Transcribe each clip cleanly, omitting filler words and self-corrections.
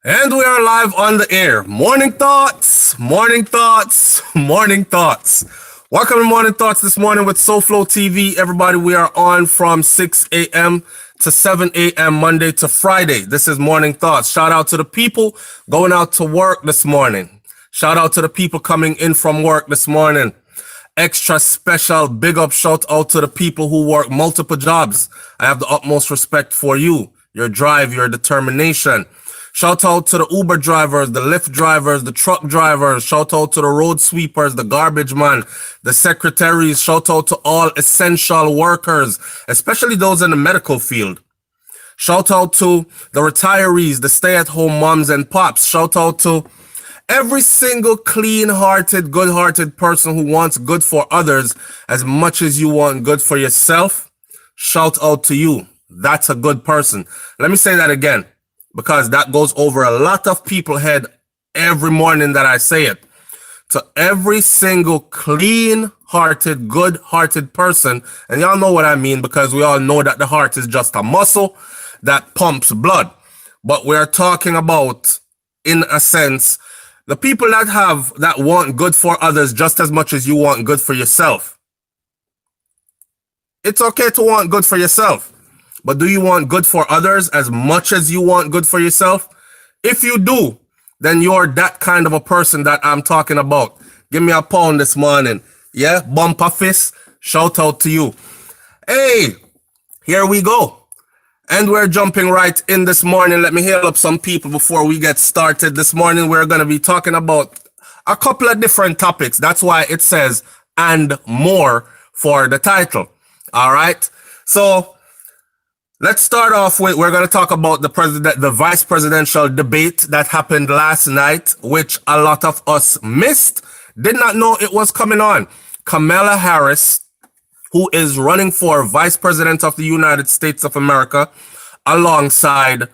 And we are live on the air. Morning thoughts, morning thoughts, morning thoughts. Welcome to Morning Thoughts this morning with SouFLoTV. Everybody, we are on from 6 a.m. to 7 a.m. Monday to Friday. This is Morning Thoughts. Shout out to the people going out to work this morning. Shout out to the people coming in from work this morning. Extra special big up shout out to the people who work multiple jobs. I have the utmost respect for you, your drive, your determination. Shout out to the Uber drivers, the Lyft drivers, the truck drivers. Shout out to the road sweepers, the garbage man, the secretaries. Shout out to all essential workers, especially those in the medical field. Shout out to the retirees, the stay-at-home moms and pops. Shout out to every single clean-hearted, good-hearted person who wants good for others as much as you want good for yourself. Shout out to you. That's a good person. Let me say that again, because that goes over a lot of people's head every morning that I say it. To every single clean-hearted, good-hearted person, and y'all know what I mean because we all know that the heart is just a muscle that pumps blood. But we're talking about, in a sense, the people that want good for others just as much as you want good for yourself. It's okay to want good for yourself. But do you want good for others as much as you want good for yourself? If you do, then you're that kind of a person that I'm talking about. Give me a pound this morning. Yeah, bumper fist. Shout out to you. Hey, here we go. And we're jumping right in this morning. Let me heal up some people before we get started. This morning, we're going to be talking about a couple of different topics. That's why it says, and more for the title. All right. So let's start off with, we're going to talk about the vice presidential debate that happened last night, which a lot of us missed, did not know it was coming on. Kamala Harris, who is running for vice president of the United States of America, alongside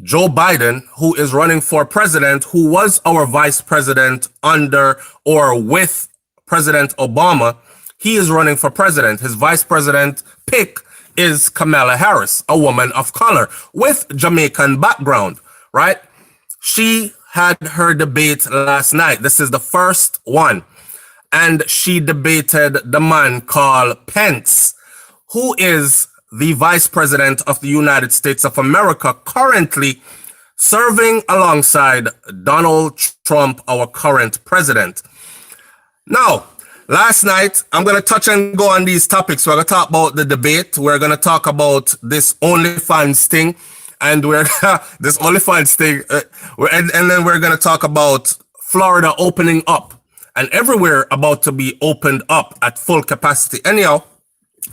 Joe Biden, who is running for president, who was our vice president under or with President Obama. He is running for president. His vice president pick is Kamala Harris, a woman of color with Jamaican background, right? She had her debate last night. This is the first one. And she debated the man called Pence, who is the vice president of the United States of America, currently serving alongside Donald Trump, our current president. Now, last night, I'm going to touch and go on these topics. We're going to talk about the debate. We're going to talk about this OnlyFans thing. And this OnlyFans thing. And then we're going to talk about Florida opening up and everywhere about to be opened up at full capacity. Anyhow,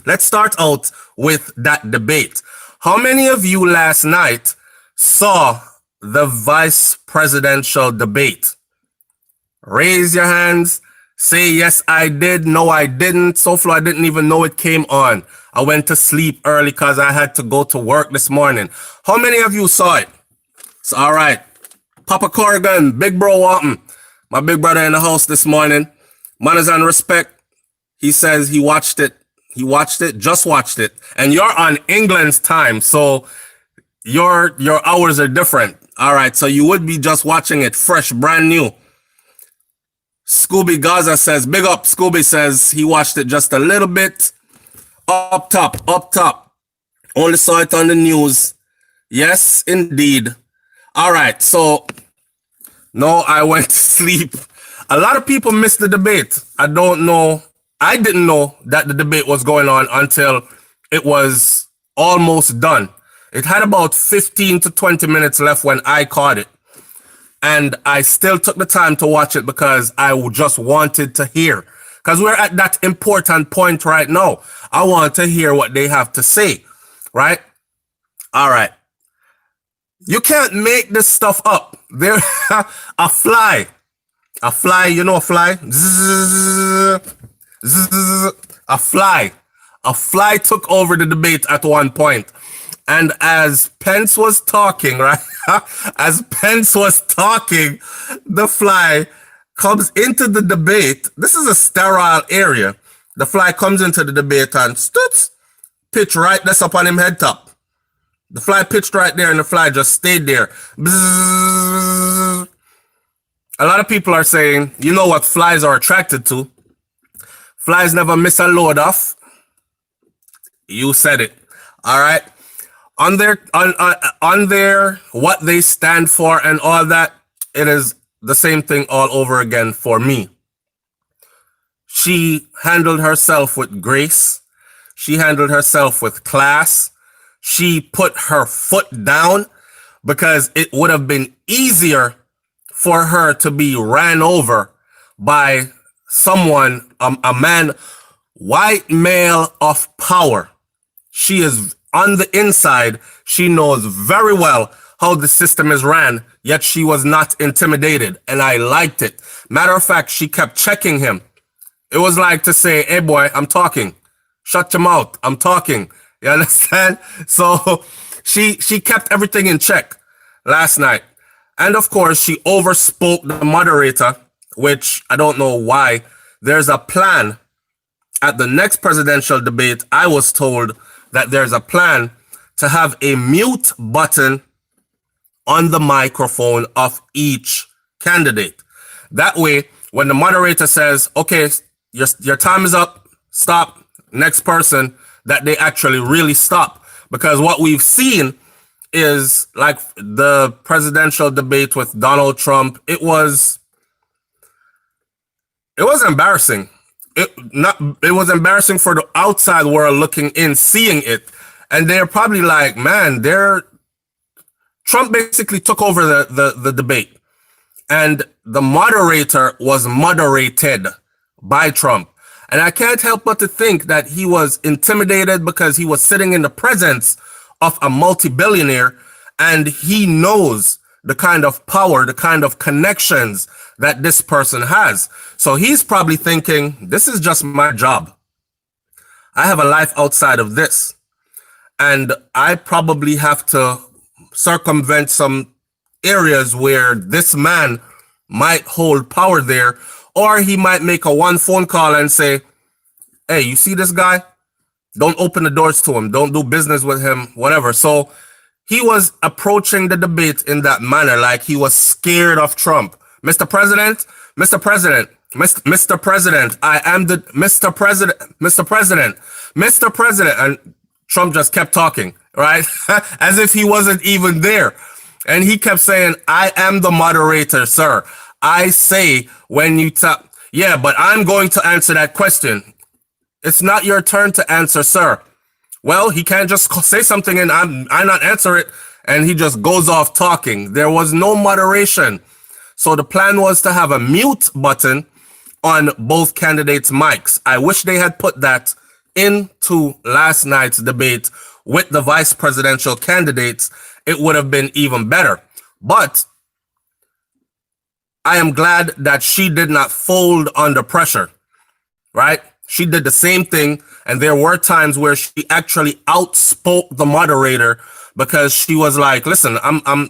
let's start out with that debate. How many of you last night saw the vice presidential debate? Raise your hands. Say, yes, I did. No, I didn't. SouFLo, I didn't even know it came on. I went to sleep early because I had to go to work this morning. How many of you saw it? So, all right. Papa Corrigan, Big Bro Walton, my big brother in the house this morning. Manners and respect. He says he watched it. He watched it, just watched it. And you're on England's time, so your hours are different. All right, so you would be just watching it fresh, brand new. Scooby Gaza says, big up. Scooby says he watched it just a little bit. Up top. Only saw it on the news. Yes, indeed. All right, so no, I went to sleep. A lot of people missed the debate. I don't know. I didn't know that the debate was going on until it was almost done. It had about 15 to 20 minutes left when I caught it. And I still took the time to watch it because I just wanted to hear. Because we're at that important point right now. I want to hear what they have to say, right? All right. You can't make this stuff up. There, a fly, you know a fly? Zzz, zzz, a fly took over the debate at one point. And as Pence was talking, right? As Pence was talking, the fly comes into the debate. This is a sterile area. The fly comes into the debate and stoots, pitch right that's up on him head top. The fly pitched right there and the fly just stayed there. Bzzz. A lot of people are saying, you know what flies are attracted to? Flies never miss a load off. You said it. All right. On their what they stand for and all that, it is the same thing all over again for me. She handled herself with grace. She handled herself with class. She put her foot down because it would have been easier for her to be ran over by someone, a man, white male of power. She is on the inside. She knows very well how the system is ran, yet she was not intimidated. And I liked it. Matter of fact, she kept checking him. It was like to say, hey boy, I'm talking. Shut your mouth. I'm talking. You understand? So she kept everything in check last night. And of course, she overspoke the moderator, which I don't know why. There's a plan. At the next presidential debate, I was told that there's a plan to have a mute button on the microphone of each candidate. That way, when the moderator says, okay, your time is up, stop, next person, that they actually really stop. Because what we've seen is like the presidential debate with Donald Trump. It was embarrassing. It was embarrassing for the outside world looking in, seeing it. And they're probably like, man, Trump basically took over the debate. And the moderator was moderated by Trump. And I can't help but to think that he was intimidated because he was sitting in the presence of a multi-billionaire and he knows the kind of power, the kind of connections that this person has. So he's probably thinking, this is just my job. I have a life outside of this. And I probably have to circumvent some areas where this man might hold power there, or he might make a one phone call and say, hey, you see this guy? Don't open the doors to him. Don't do business with him, whatever. So he was approaching the debate in that manner, like he was scared of Trump. Mr. President, Mr. President, Mr. President, I am the Mr. President, Mr. President, Mr. President. And Trump just kept talking, right? As if he wasn't even there. And he kept saying, I am the moderator, sir. I say when you talk, yeah, but I'm going to answer that question. It's not your turn to answer, sir. Well, he can't just say something and I not answer it. And he just goes off talking. There was no moderation. So the plan was to have a mute button on both candidates' mics. I wish they had put that into last night's debate with the vice presidential candidates. It would have been even better. But I am glad that she did not fold under pressure, right? She did the same thing. And there were times where she actually outspoke the moderator because she was like, listen,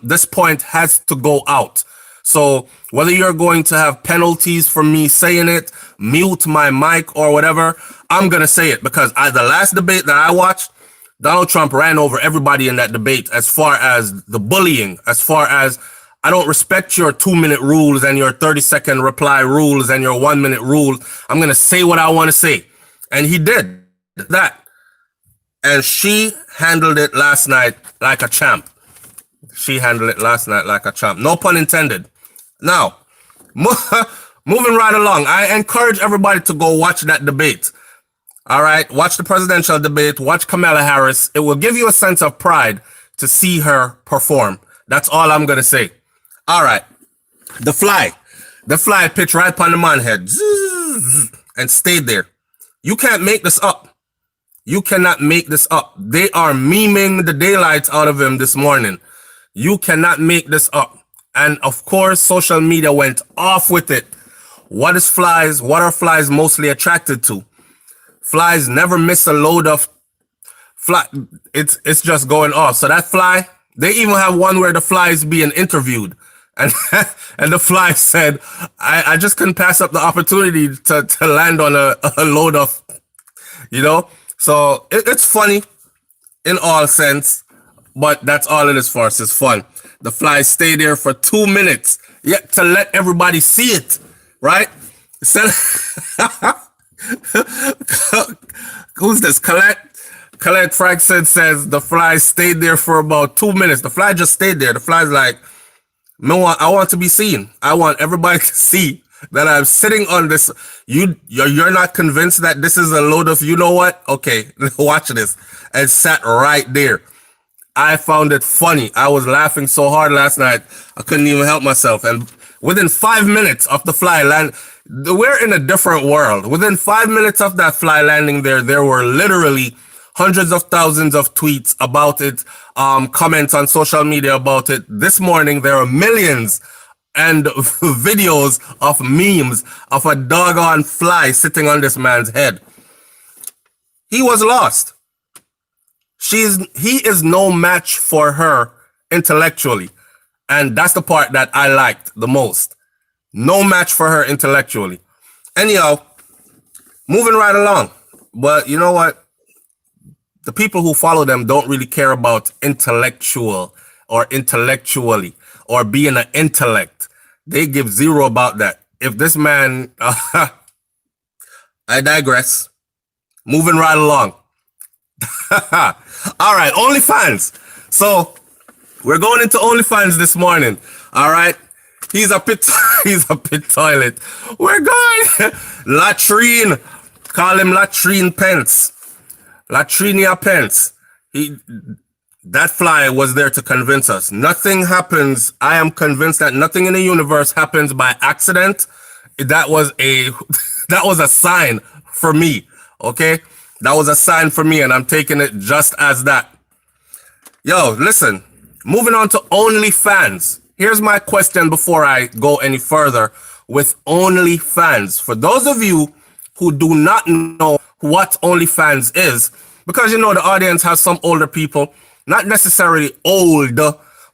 this point has to go out. So whether you're going to have penalties for me saying it, mute my mic or whatever, I'm going to say it because the last debate that I watched, Donald Trump ran over everybody in that debate as far as the bullying, as far as I don't respect your 2-minute rules and your 30-second reply rules and your 1-minute rule. I'm going to say what I want to say. And he did that. And she handled it last night like a champ. She handled it last night like a champ. No pun intended. Now, moving right along, I encourage everybody to go watch that debate. All right, watch the presidential debate, watch Kamala Harris. It will give you a sense of pride to see her perform. That's all I'm going to say. All right, the fly pitched right upon the man head and stayed there. You can't make this up. You cannot make this up. They are memeing the daylights out of him this morning. You cannot make this up. And of course, social media went off with it. What are flies mostly attracted to? Flies never miss a load of fly. It's just going off. So that fly, they even have one where the fly is being interviewed. And and the fly said, I just couldn't pass up the opportunity to land on a load of, So it's funny in all sense. but that's all it is for us. It's fun. The fly stay there for 2 minutes, yet to let everybody see it, right? So, who's this? Colette Frankson says the fly stayed there for about 2 minutes. The fly just stayed there. The fly's like, no, I want to be seen. I want everybody to see that I'm sitting on this. You're not convinced that this is a load of, you know what? Okay, watch this. And sat right there. I found it funny. I was laughing so hard last night, I couldn't even help myself. And within 5 minutes of the fly land, we're in a different world. Within 5 minutes of that fly landing there were literally hundreds of thousands of tweets about it, comments on social media about it. This morning, there are millions and videos of memes of a doggone fly sitting on this man's head. He was lost. He is no match for her intellectually. And that's the part that I liked the most. No match for her intellectually. Anyhow, moving right along. But you know what? The people who follow them don't really care about intellectual or intellectually or being an intellect. They give zero about that. If this man, I digress. Moving right along. All right, OnlyFans. So we're going into OnlyFans this morning. All right. He's a pit toilet. We're going latrine. Call him Latrine Pence. Latrinia Pence. That fly was there to convince us. Nothing happens. I am convinced that nothing in the universe happens by accident. That was a sign for me. Okay? That was a sign for me, and I'm taking it just as that. Yo, listen. Moving on to OnlyFans. Here's my question before I go any further with OnlyFans. For those of you who do not know what OnlyFans is, because you know the audience has some older people, not necessarily old,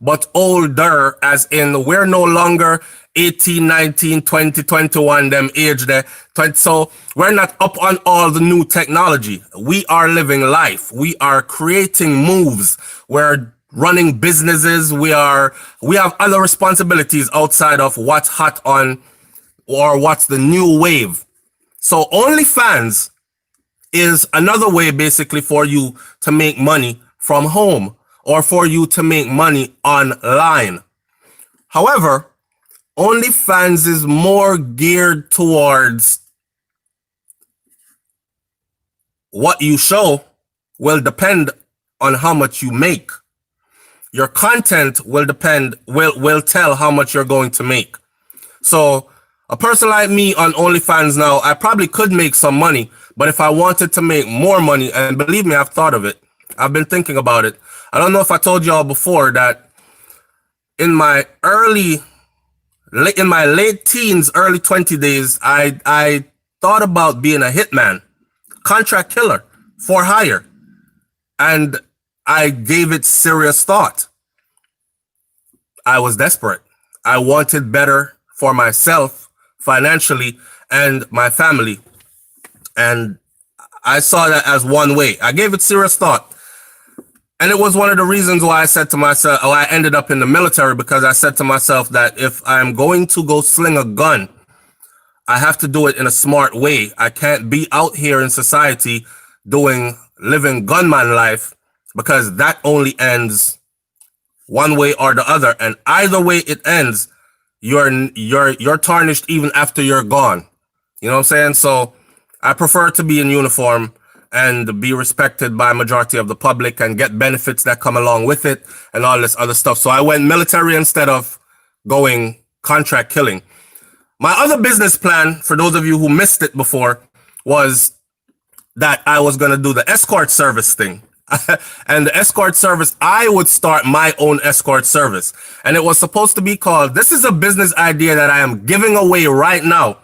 but older, as in we're no longer 18, 19, 20, 21, them age there. So we're not up on all the new technology. We are living life. We are creating moves. We're running businesses. We have other responsibilities outside of what's hot on or what's the new wave. So OnlyFans is another way basically for you to make money from home or for you to make money online. However, OnlyFans is more geared towards what you show will depend on how much you make. Your content will tell how much you're going to make. So a person like me on OnlyFans now, I probably could make some money, but if I wanted to make more money, and believe me, I've thought of it. I've been thinking about it. I don't know if I told y'all before that in my late teens, early 20 days, I thought about being a hitman, contract killer for hire. And I gave it serious thought. I was desperate. I wanted better for myself financially and my family. And I saw that as one way. I gave it serious thought. And it was one of the reasons why I said to myself, I ended up in the military, because I said to myself that if I'm going to go sling a gun, I have to do it in a smart way. I can't be out here in society living gunman life, because that only ends one way or the other. And either way it ends, you're tarnished even after you're gone. You know what I'm saying? So I prefer to be in uniform and be respected by a majority of the public and get benefits that come along with it and all this other stuff. So I went military instead of going contract killing. My other business plan, for those of you who missed it before, was that I was going to do the escort service thing. And the escort service, I would start my own escort service. And it was supposed to be called, this is a business idea that I am giving away right now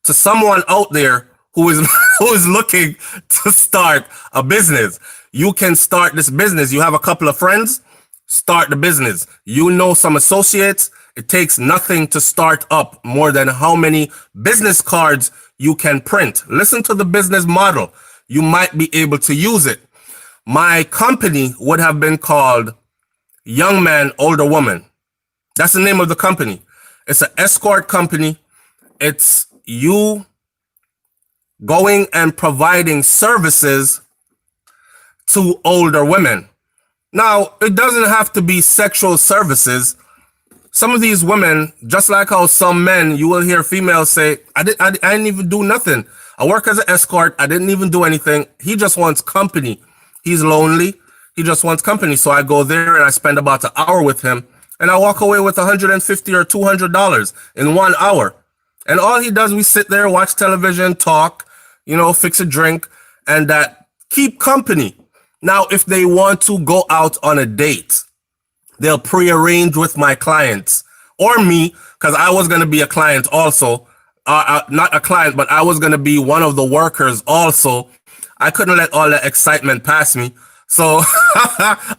to someone out there who is looking to start a business. You can start this business. You have a couple of friends, start the business. You know some associates. It takes nothing to start up more than how many business cards you can print. Listen to the business model. You might be able to use it. My company would have been called young man, older woman. That's the name of the company. It's an escort company. It's you going and providing services to older women. Now, it doesn't have to be sexual services. Some of these women, just like how some men, you will hear females say, I didn't even do nothing. I work as an escort. I didn't even do anything. He just wants company. He's lonely. He just wants company. So I go there and I spend about an hour with him and I walk away with $150 or $200 in 1 hour. And all he does, we sit there, watch television, talk, fix a drink, and that keep company. Now, if they want to go out on a date, they'll pre-arrange with my clients or me, because I was going to be a client also. Not a client, but I was going to be one of the workers also. I couldn't let all that excitement pass me. So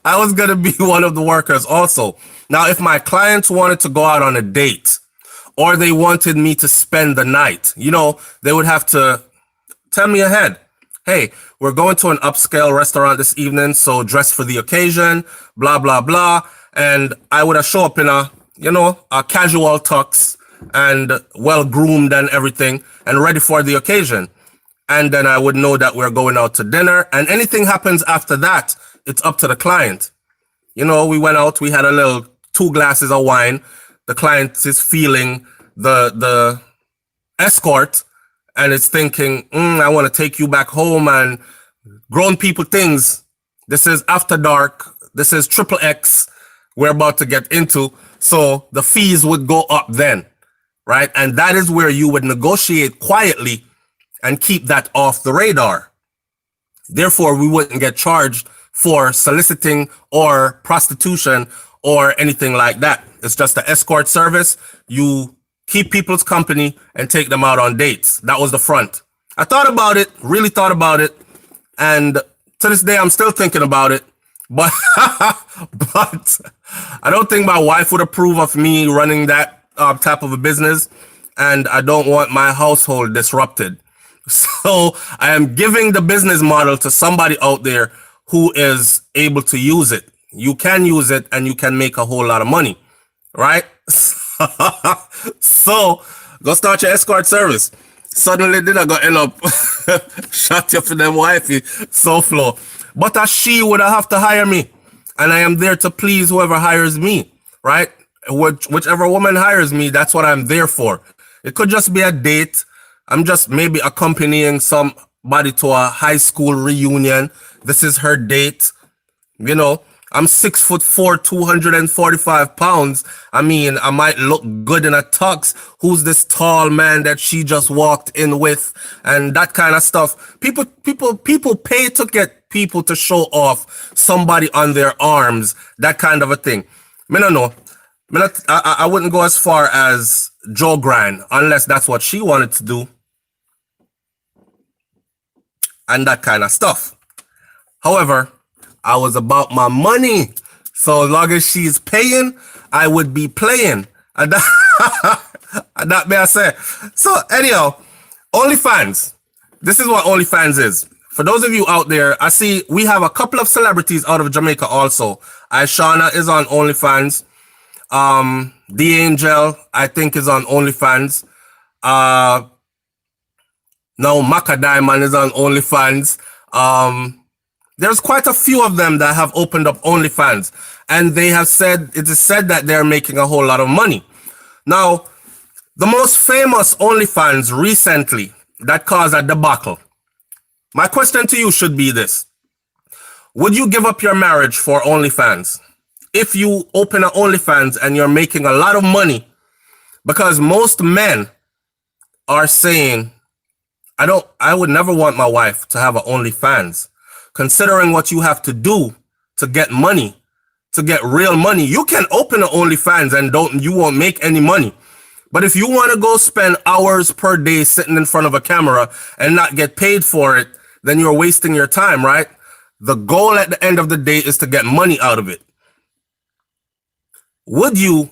I was going to be one of the workers also. Now, if my clients wanted to go out on a date or they wanted me to spend the night, they would have to tell me ahead. Hey, we're going to an upscale restaurant this evening, so dress for the occasion, blah, blah, blah. And I would have show up in a casual tux and well-groomed and everything and ready for the occasion. And then I would know that we're going out to dinner. And anything happens after that, it's up to the client. We went out, we had a little 2 glasses of wine. The client is feeling the escort and it's thinking, I want to take you back home and grown people things. This is after dark. This is XXX we're about to get into. So the fees would go up then, right? And that is where you would negotiate quietly and keep that off the radar. Therefore, we wouldn't get charged for soliciting or prostitution or anything like that. It's just an escort service. You keep people's company and take them out on dates. That was the front. I thought about it, really thought about it. And to this day, I'm still thinking about it. But, but I don't think my wife would approve of me running that type of a business. And I don't want my household disrupted. So I am giving the business model to somebody out there who is able to use it. You can use it and you can make a whole lot of money, right? So go start your escort service. Suddenly then I got end up shot you for them wifey, SouFLo. But a she would have to hire me. And I am there to please whoever hires me, right? Whichever woman hires me, that's what I'm there for. It could just be a date. I'm just maybe accompanying somebody to a high school reunion. This is her date. I'm 6'4", 245 pounds. I mean, I might look good in a tux. Who's this tall man that she just walked in with? And that kind of stuff. People pay to get people to show off somebody on their arms. That kind of a thing. I don't know. I wouldn't go as far as Joe Grand unless that's what she wanted to do. And that kind of stuff. However, I was about my money. So as long as she's paying, I would be playing. And that may I say. So anyhow, OnlyFans. This is what OnlyFans is. For those of you out there, I see we have a couple of celebrities out of Jamaica also. Shauna is on OnlyFans. The Angel, I think, is on OnlyFans. Now Maka Diamond is on OnlyFans. There's quite a few of them that have opened up OnlyFans, and they have said, it is said that they're making a whole lot of money. Now, the most famous OnlyFans recently that caused a debacle. My question to you should be this. Would you give up your marriage for OnlyFans? If you open an OnlyFans and you're making a lot of money, because most men are saying, I would never want my wife to have an OnlyFans. Considering what you have to do to get money, to get real money, you can open an OnlyFans and you won't make any money. But if you want to go spend hours per day sitting in front of a camera and not get paid for it, then you're wasting your time, right? The goal at the end of the day is to get money out of it. Would you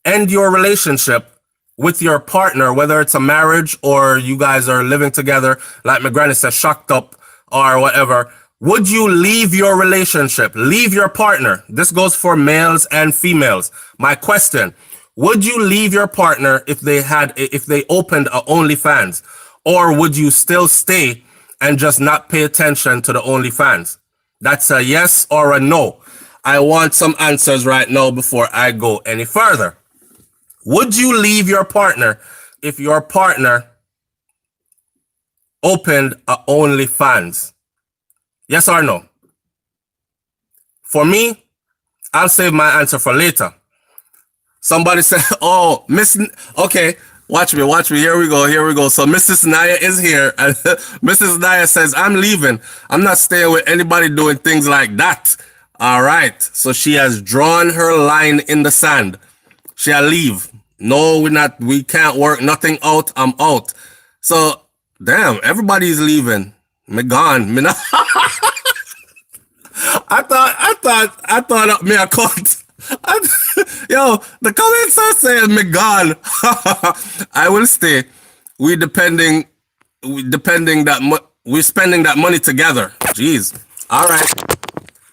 end your relationship with your partner, whether it's a marriage or you guys are living together, like my granny said, shocked up or whatever? Would you leave your relationship, leave your partner? This goes for males and females. My question, would you leave your partner if they opened a OnlyFans? Or would you still stay and just not pay attention to the OnlyFans? That's a yes or a no. I want some answers right now before I go any further. Would you leave your partner if your partner opened a OnlyFans? Yes or no? For me, I'll save my answer for later. Somebody said, oh, okay, watch me. Here we go. So Mrs. Naya is here. And Mrs. Naya says, I'm leaving. I'm not staying with anybody doing things like that. All right. So she has drawn her line in the sand. She'll leave. No, we can't work nothing out. I'm out. So, damn, everybody's leaving. Me gone. Me not. I thought me a cut. Yo, the comments are saying me gone. I will stay. We're spending that money together. Jeez. All right.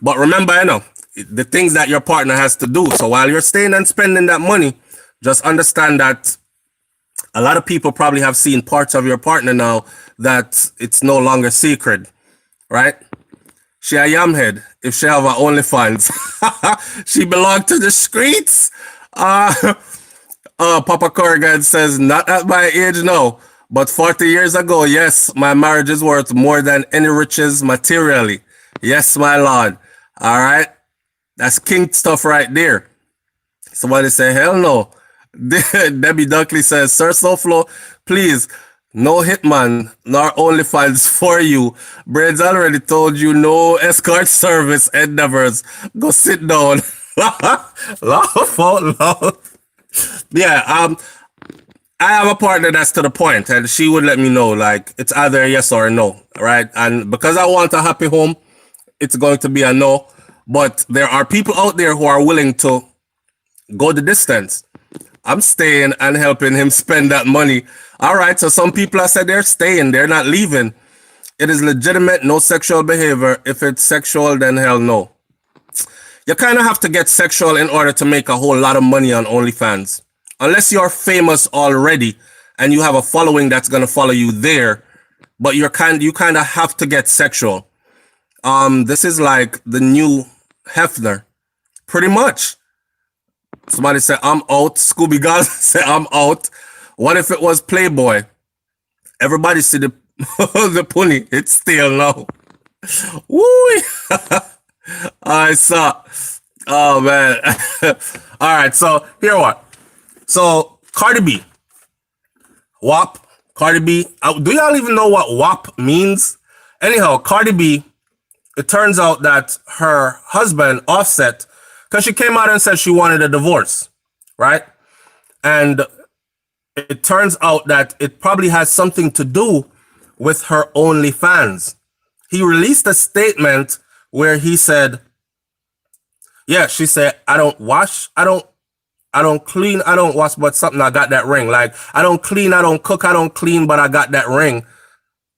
But remember, the things that your partner has to do. So while you're staying and spending that money, just understand that a lot of people probably have seen parts of your partner now that it's no longer secret, right? She a yamhead if she have her OnlyFans. She belong to the streets. Papa Corrigan says, not at my age now, but 40 years ago, yes, my marriage is worth more than any riches materially. Yes, my lord. All right. That's king stuff right there. Somebody say, hell no. Debbie Dunkley says, Sir SouFlo, please, no hitman nor OnlyFans for you. Braids already told you no escort service endeavors. Go sit down. Laugh out loud. Yeah, I have a partner that's to the point, and she would let me know, like, it's either a yes or a no, right? And because I want a happy home, it's going to be a no. But there are people out there who are willing to go the distance. I'm staying and helping him spend that money. All right, so some people have said they're staying, they're not leaving. It is legitimate, no sexual behavior. If it's sexual, then hell no. You kind of have to get sexual in order to make a whole lot of money on OnlyFans. Unless you're famous already and you have a following that's going to follow you there, but you kind of have to get sexual. This is like the new Hefner, pretty much. Somebody said, I'm out. Scooby Gaza said, I'm out. What if it was Playboy? Everybody see the the pony. It's still now. Woo! I saw. Oh, man. All right, so here what? So, Cardi B. WAP. Cardi B. Do y'all even know what WAP means? Anyhow, Cardi B, it turns out that her husband, Offset, because she came out and said she wanted a divorce, right? And it turns out that it probably has something to do with her OnlyFans. He released a statement where he said, yeah, she said, I don't wash, I don't clean, I don't wash, but something, I got that ring. Like, I don't clean, I don't cook, I don't clean, but I got that ring.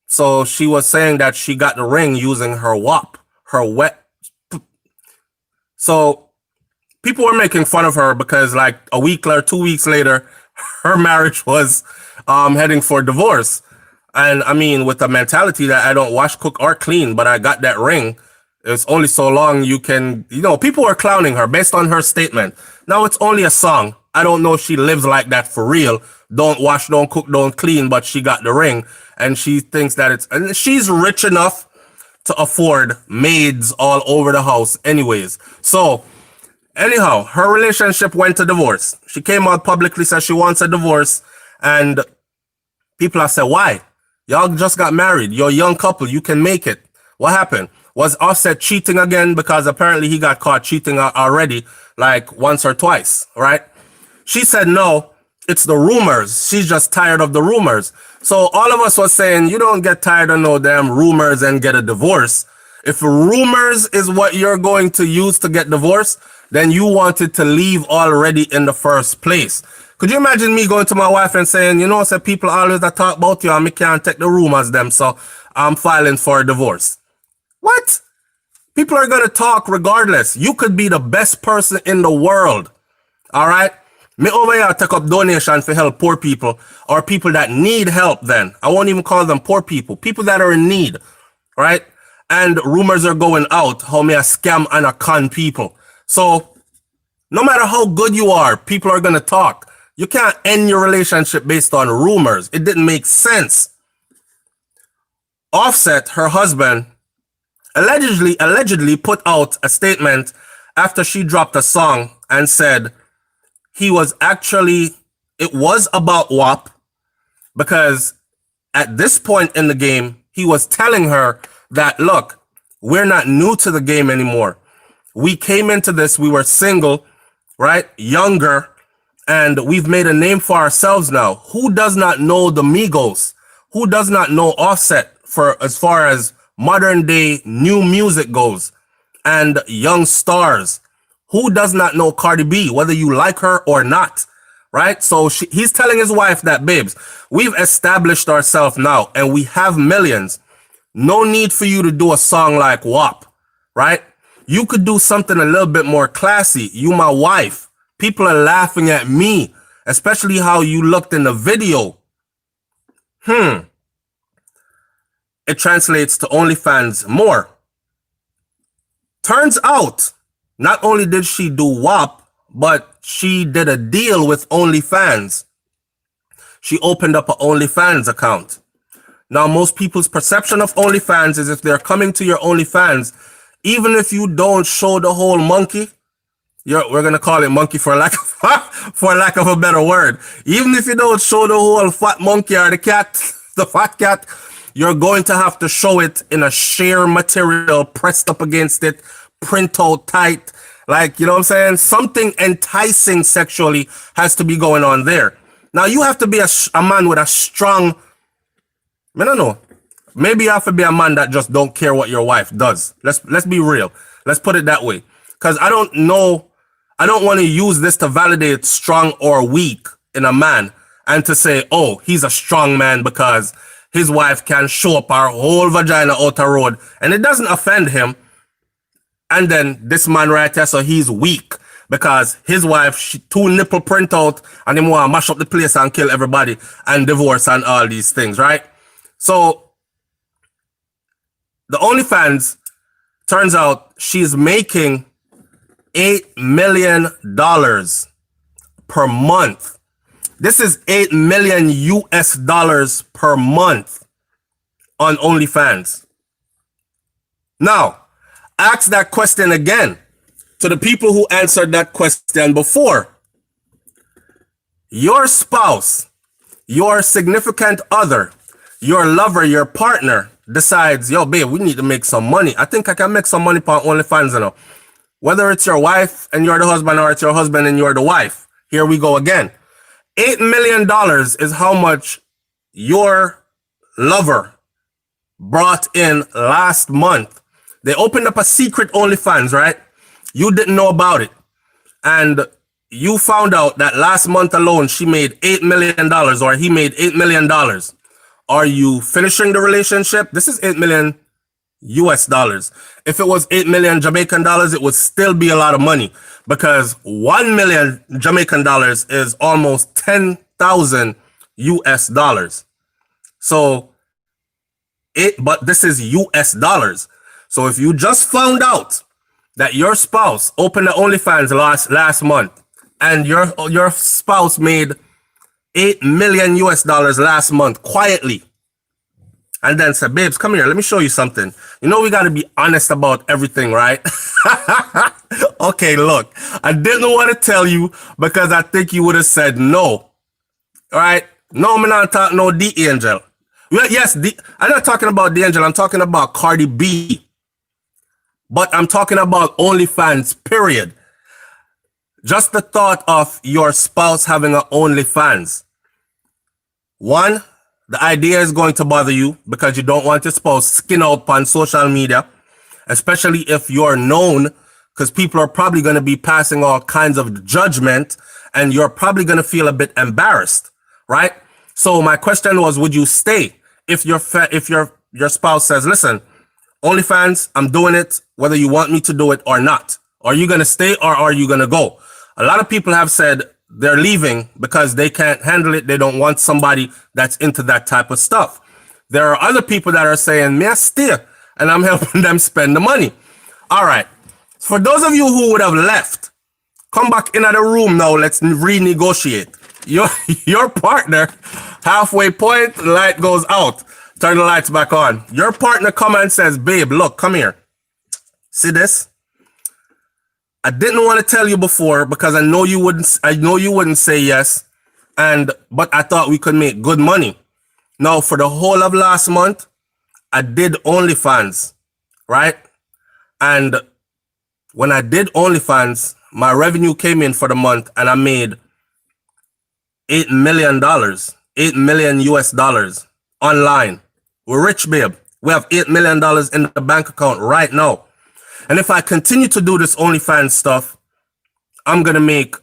So she was saying that she got the ring using her WAP, her wet. So people were making fun of her because like a week or 2 weeks later, her marriage was heading for divorce. And I mean, with the mentality that I don't wash, cook, or clean, but I got that ring, it's only so long you can, people were clowning her based on her statement. Now it's only a song. I don't know if she lives like that for real. Don't wash, don't cook, don't clean, but she got the ring. And she thinks that and she's rich enough to afford maids all over the house anyways. So anyhow, her relationship went to divorce. She came out publicly, said she wants a divorce. And people have said, why? Y'all just got married. You're a young couple. You can make it. What happened? Was Offset cheating again? Because apparently he got caught cheating already, like once or twice, right? She said, no, it's the rumors. She's just tired of the rumors. So all of us was saying, you don't get tired of no damn rumors and get a divorce. If rumors is what you're going to use to get divorced, then you wanted to leave already in the first place. Could you imagine me going to my wife and saying, say people always that talk about you and me can't take the rumors them, so I'm filing for a divorce. What? People are going to talk regardless. You could be the best person in the world. All right? Me over here take up donation to help poor people or people that need help then. I won't even call them poor people. People that are in need. Right? And rumors are going out how me a scam and a con people. So no matter how good you are, people are going to talk. You can't end your relationship based on rumors. It didn't make sense. Offset, her husband, allegedly put out a statement after she dropped a song and said it was about WAP because at this point in the game, he was telling her that, look, we're not new to the game anymore. We came into this, we were single, right? Younger, and we've made a name for ourselves now. Who does not know the Migos? Who does not know Offset for as far as modern day new music goes and young stars? Who does not know Cardi B, whether you like her or not, right? So he's telling his wife that, babes, we've established ourselves now and we have millions. No need for you to do a song like WAP, right? You could do something a little bit more classy. You my wife. People are laughing at me, especially how you looked in the video. It translates to OnlyFans more. Turns out, not only did she do WAP, but she did a deal with OnlyFans. She opened up an OnlyFans account. Now, most people's perception of OnlyFans is if they're coming to your OnlyFans, even if you don't show the whole monkey, we're going to call it monkey for lack of a better word. Even if you don't show the whole fat monkey or the cat, the fat cat, you're going to have to show it in a sheer material pressed up against it, print out tight. Like, you know what I'm saying? Something enticing sexually has to be going on there. Now, you have to be a man with a strong, I don't know. Maybe you have to be a man that just don't care what your wife does. Let's be real. Let's put it that way. Because I don't want to use this to validate strong or weak in a man and to say, oh, he's a strong man because his wife can show up our whole vagina out the road and it doesn't offend him. And then this man right here, so he's weak because his wife, she 2 nipple print out and him want to mash up the place and kill everybody and divorce and all these things, right? So the OnlyFans, turns out she's making $8 million per month. This is $8 million US per month on OnlyFans. Now, ask that question again to the people who answered that question before. Your spouse, your significant other, your lover, your partner decides, yo, babe, we need to make some money. I think I can make some money on OnlyFans, you know. Whether it's your wife and you're the husband or it's your husband and you're the wife. Here we go again. $8 million is how much your lover brought in last month. They opened up a secret OnlyFans, right? You didn't know about it. And you found out that last month alone, she made $8 million or he made $8 million. Are you finishing the relationship? This is $8 million US. If it was 8 million Jamaican dollars, it would still be a lot of money because 1 million Jamaican dollars is almost 10,000 US. So but this is US dollars. So if you just found out that your spouse opened the OnlyFans last month and your spouse made 8 million US dollars last month quietly, and then said, babes, come here, let me show you something. You know, we got to be honest about everything, right? Okay, look, I didn't want to tell you because I think you would have said no. All right? No, I'm not talking no D Angel. Well, yes, I'm not talking about the Angel. I'm talking about Cardi B. But I'm talking about OnlyFans, period. Just the thought of your spouse having an OnlyFans. One, the idea is going to bother you because you don't want your spouse skin out on social media, especially if you're known, because people are probably going to be passing all kinds of judgment and you're probably going to feel a bit embarrassed, right? So my question was, would you stay if your spouse says, listen, OnlyFans, I'm doing it whether you want me to do it or not. Are you going to stay or are you going to go? A lot of people have said they're leaving because they can't handle it. They don't want somebody that's into that type of stuff. There are other people that are saying, may I stay? And I'm helping them spend the money. All right. For those of you who would have left, come back into the room now. Let's renegotiate. Your partner, halfway point, the light goes out. Turn the lights back on. Your partner come and says, babe, look, come here. See this? I didn't want to tell you before because I know you wouldn't say yes. But I thought we could make good money. Now, for the whole of last month, I did OnlyFans, right? And when I did OnlyFans, my revenue came in for the month and I made $8 million, $8 million US dollars online. We're rich, babe. We have $8 million in the bank account right now. And if I continue to do this OnlyFans stuff, I'm going to make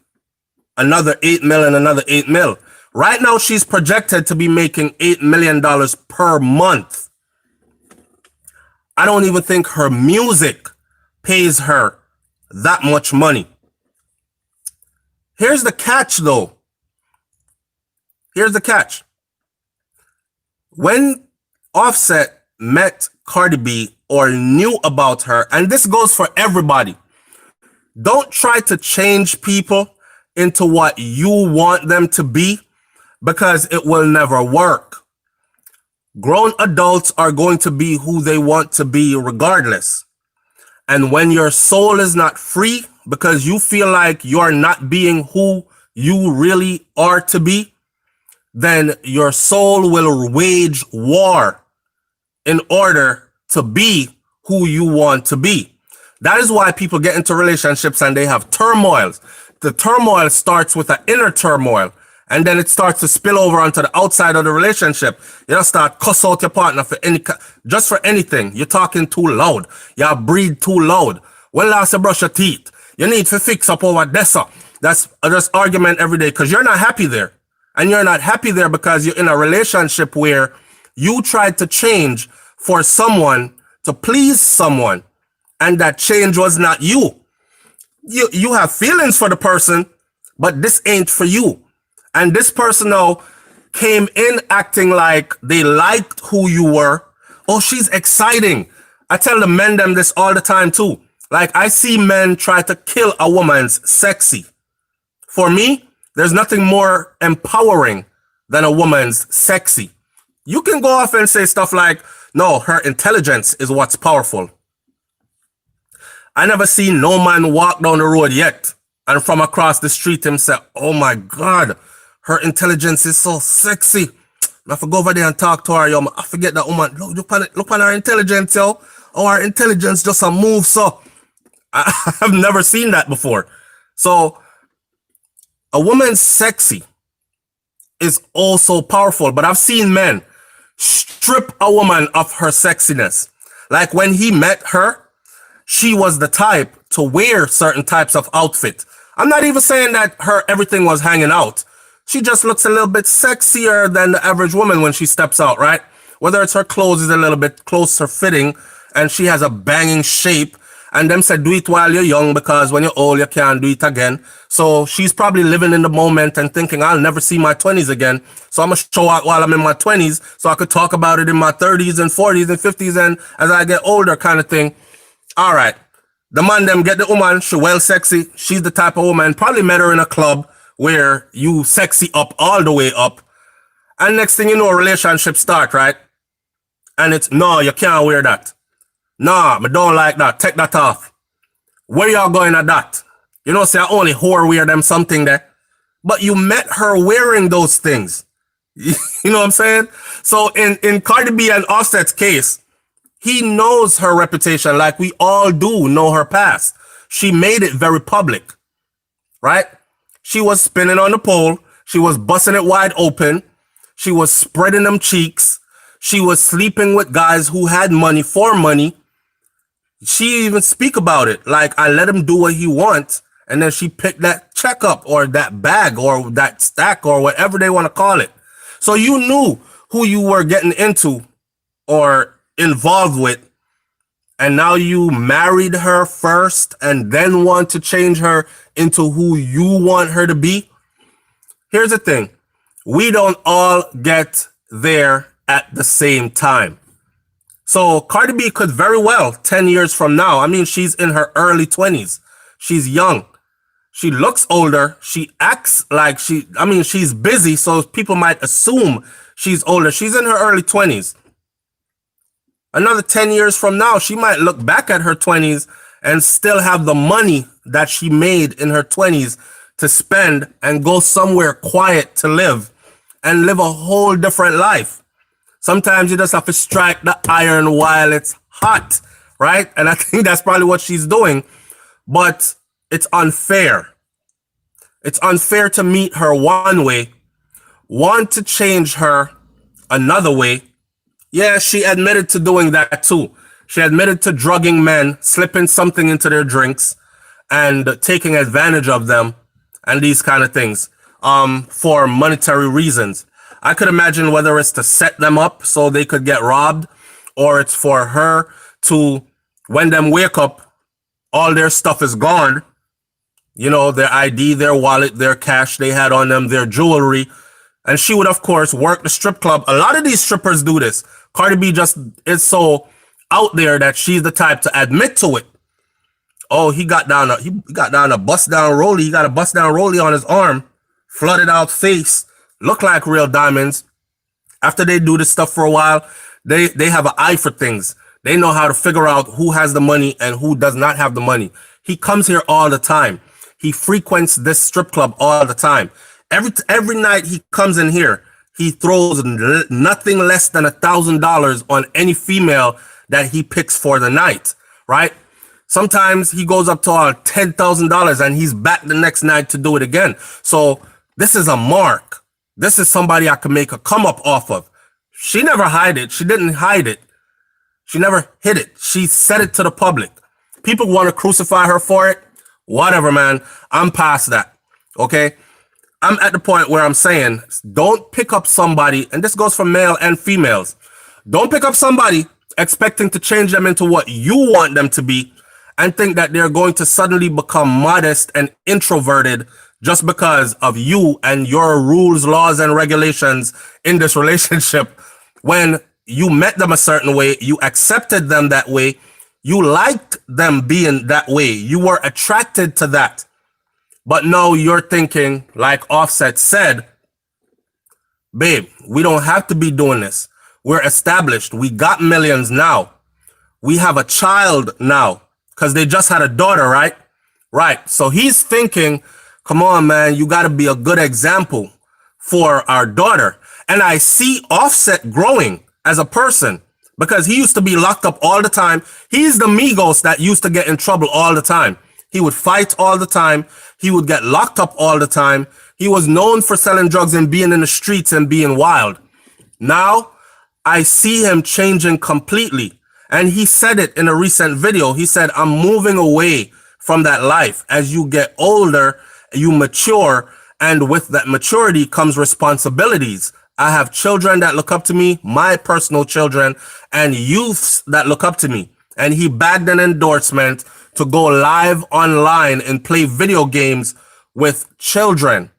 another 8 million, another 8 mil. Right now, she's projected to be making $8 million per month. I don't even think her music pays her that much money. Here's the catch, though. Here's the catch. When Offset met Cardi B or knew about her, and this goes for everybody, don't try to change people into what you want them to be because it will never work. Grown adults are going to be who they want to be regardless. And when your soul is not free because you feel like you're not being who you really are to be, then your soul will wage war in order to be who you want to be. That is why people get into relationships and they have turmoils. The turmoil starts with an inner turmoil, and then it starts to spill over onto the outside of the relationship. You just start cuss out your partner for just for anything. You're talking too loud. You breathe too loud. When last you brush your teeth? You need to fix up over this. That's just argument every day because you're not happy there. And you're not happy there because you're in a relationship where you tried to change for someone to please someone, and that change was not you. You have feelings for the person, but this ain't for you. And this person now came in acting like they liked who you were. Oh, she's exciting. I tell the men them this all the time too. Like I see men try to kill a woman's sexy. For me, there's nothing more empowering than a woman's sexy. You can go off and say stuff like, no, her intelligence is what's powerful. I never seen no man walk down the road yet and from across the street him say, oh my God, her intelligence is so sexy. I have to go over there and talk to her, yo. I forget that woman. Look on her intelligence, yo. Oh, her intelligence just a move, so. I've never seen that before. So, a woman's sexy is also powerful, but I've seen men strip a woman of her sexiness. Like when he met her, she was the type to wear certain types of outfit. I'm not even saying that everything was hanging out. She just looks a little bit sexier than the average woman when she steps out, right? Whether it's her clothes is a little bit closer fitting and she has a banging shape. And them said, do it while you're young because when you're old, you can't do it again. So she's probably living in the moment and thinking, I'll never see my 20s again. So I'm going to show out while I'm in my 20s so I could talk about it in my 30s and 40s and 50s and as I get older kind of thing. All right. The man them get the woman. She well sexy. She's the type of woman. Probably met her in a club where you sexy up all the way up. And next thing you know, relationship start, right? And it's, no, you can't wear that. Nah, I don't like that. Take that off. Where y'all going at that? You know, say I only whore wear them something there. But you met her wearing those things. You know what I'm saying? So in Cardi B and Offset's case, he knows her reputation like we all do know her past. She made it very public, right? She was spinning on the pole. She was busting it wide open. She was spreading them cheeks. She was sleeping with guys who had money for money. She even speak about it. Like, I let him do what he wants. And then she picked that check up or that bag or that stack or whatever they want to call it. So you knew who you were getting into or involved with and now you married her first and then want to change her into who you want her to be. Here's the thing. We don't all get there at the same time. So Cardi B could very well, 10 years from now, I mean, she's in her early 20s. She's young. She looks older. She acts like she's busy, so people might assume she's older. She's in her early 20s. Another 10 years from now, she might look back at her 20s and still have the money that she made in her 20s to spend and go somewhere quiet to live and live a whole different life. Sometimes you just have to strike the iron while it's hot, right? And I think that's probably what she's doing. But it's unfair. It's unfair to meet her one way, want to change her another way. Yeah, she admitted to doing that too. She admitted to drugging men, slipping something into their drinks, and taking advantage of them, and these kind of things, for monetary reasons. I could imagine whether it's to set them up so they could get robbed, or it's for her to, when them wake up, all their stuff is gone. You know, their ID, their wallet, their cash they had on them, their jewelry. And she would, of course, work the strip club. A lot of these strippers do this. Cardi B just is so out there that she's the type to admit to it. Oh, he got down a bust down rollie. He got a bust down rollie on his arm, flooded out face, look like real diamonds. After they do this stuff for a while, they have an eye for things. They know how to figure out who has the money and who does not have the money. He comes here all the time. He frequents this strip club all the time. Every night he comes in here, he throws nothing less than $1,000 on any female that he picks for the night, right? Sometimes he goes up to $10,000 and he's back the next night to do it again. So this is a mark. This is somebody I can make a come up off of. She never hid it. She didn't hide it. She never hid it. She said it to the public. People want to crucify her for it. Whatever, man. I'm past that. Okay? I'm at the point where I'm saying, don't pick up somebody, and this goes for male and females. Don't pick up somebody expecting to change them into what you want them to be and think that they're going to suddenly become modest and introverted just because of you and your rules, laws, and regulations in this relationship. When you met them a certain way, you accepted them that way, you liked them being that way, you were attracted to that. But now you're thinking, like Offset said, babe, we don't have to be doing this. We're established. We got millions now. We have a child now because they just had a daughter, right? Right. So he's thinking, come on, man, you got to be a good example for our daughter. And I see Offset growing as a person because he used to be locked up all the time. He's the Migos that used to get in trouble all the time. He would fight all the time. He would get locked up all the time. He was known for selling drugs and being in the streets and being wild. Now, I see him changing completely. And he said it in a recent video. He said, I'm moving away from that life. As you get older, you mature. And with that maturity comes responsibilities. I have children that look up to me, my personal children, and youths that look up to me. And he bagged an endorsement to go live online and play video games with children.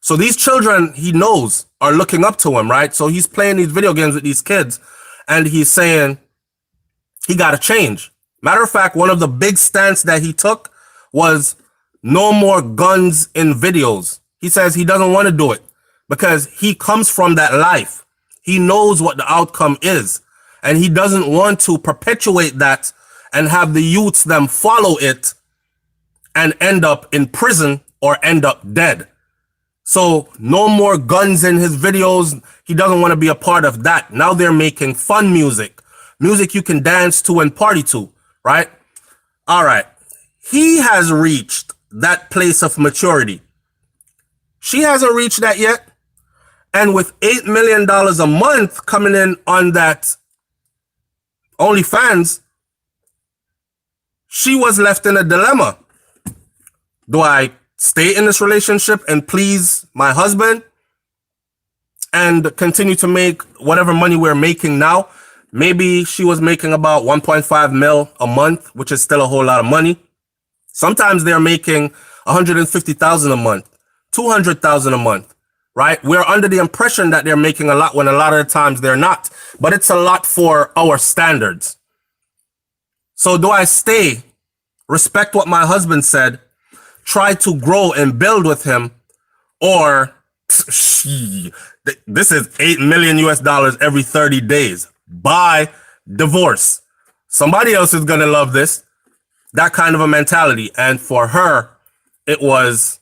So these children he knows are looking up to him, right? So he's playing these video games with these kids and he's saying he got to change. Matter of fact, one of the big stance that he took was no more guns in videos. He says he doesn't want to do it because he comes from that life. He knows what the outcome is and he doesn't want to perpetuate that and have the youths them follow it and end up in prison or end up dead. So no more guns in his videos. He doesn't want to be a part of that. Now they're making fun music. Music you can dance to and party to, right? All right. He has reached that place of maturity. She hasn't reached that yet. And with $8 million a month coming in on that OnlyFans, she was left in a dilemma. Do I stay in this relationship and please my husband and continue to make whatever money we're making now? Maybe she was making about 1.5 mil a month, which is still a whole lot of money. Sometimes they're making 150,000 a month, 200,000 a month, right? We're under the impression that they're making a lot when a lot of the times they're not, but it's a lot for our standards. So do I stay, respect what my husband said, try to grow and build with him, or this is $8 million US every 30 days. Bye, divorce. Somebody else is going to love this. That kind of a mentality. And for her, it was,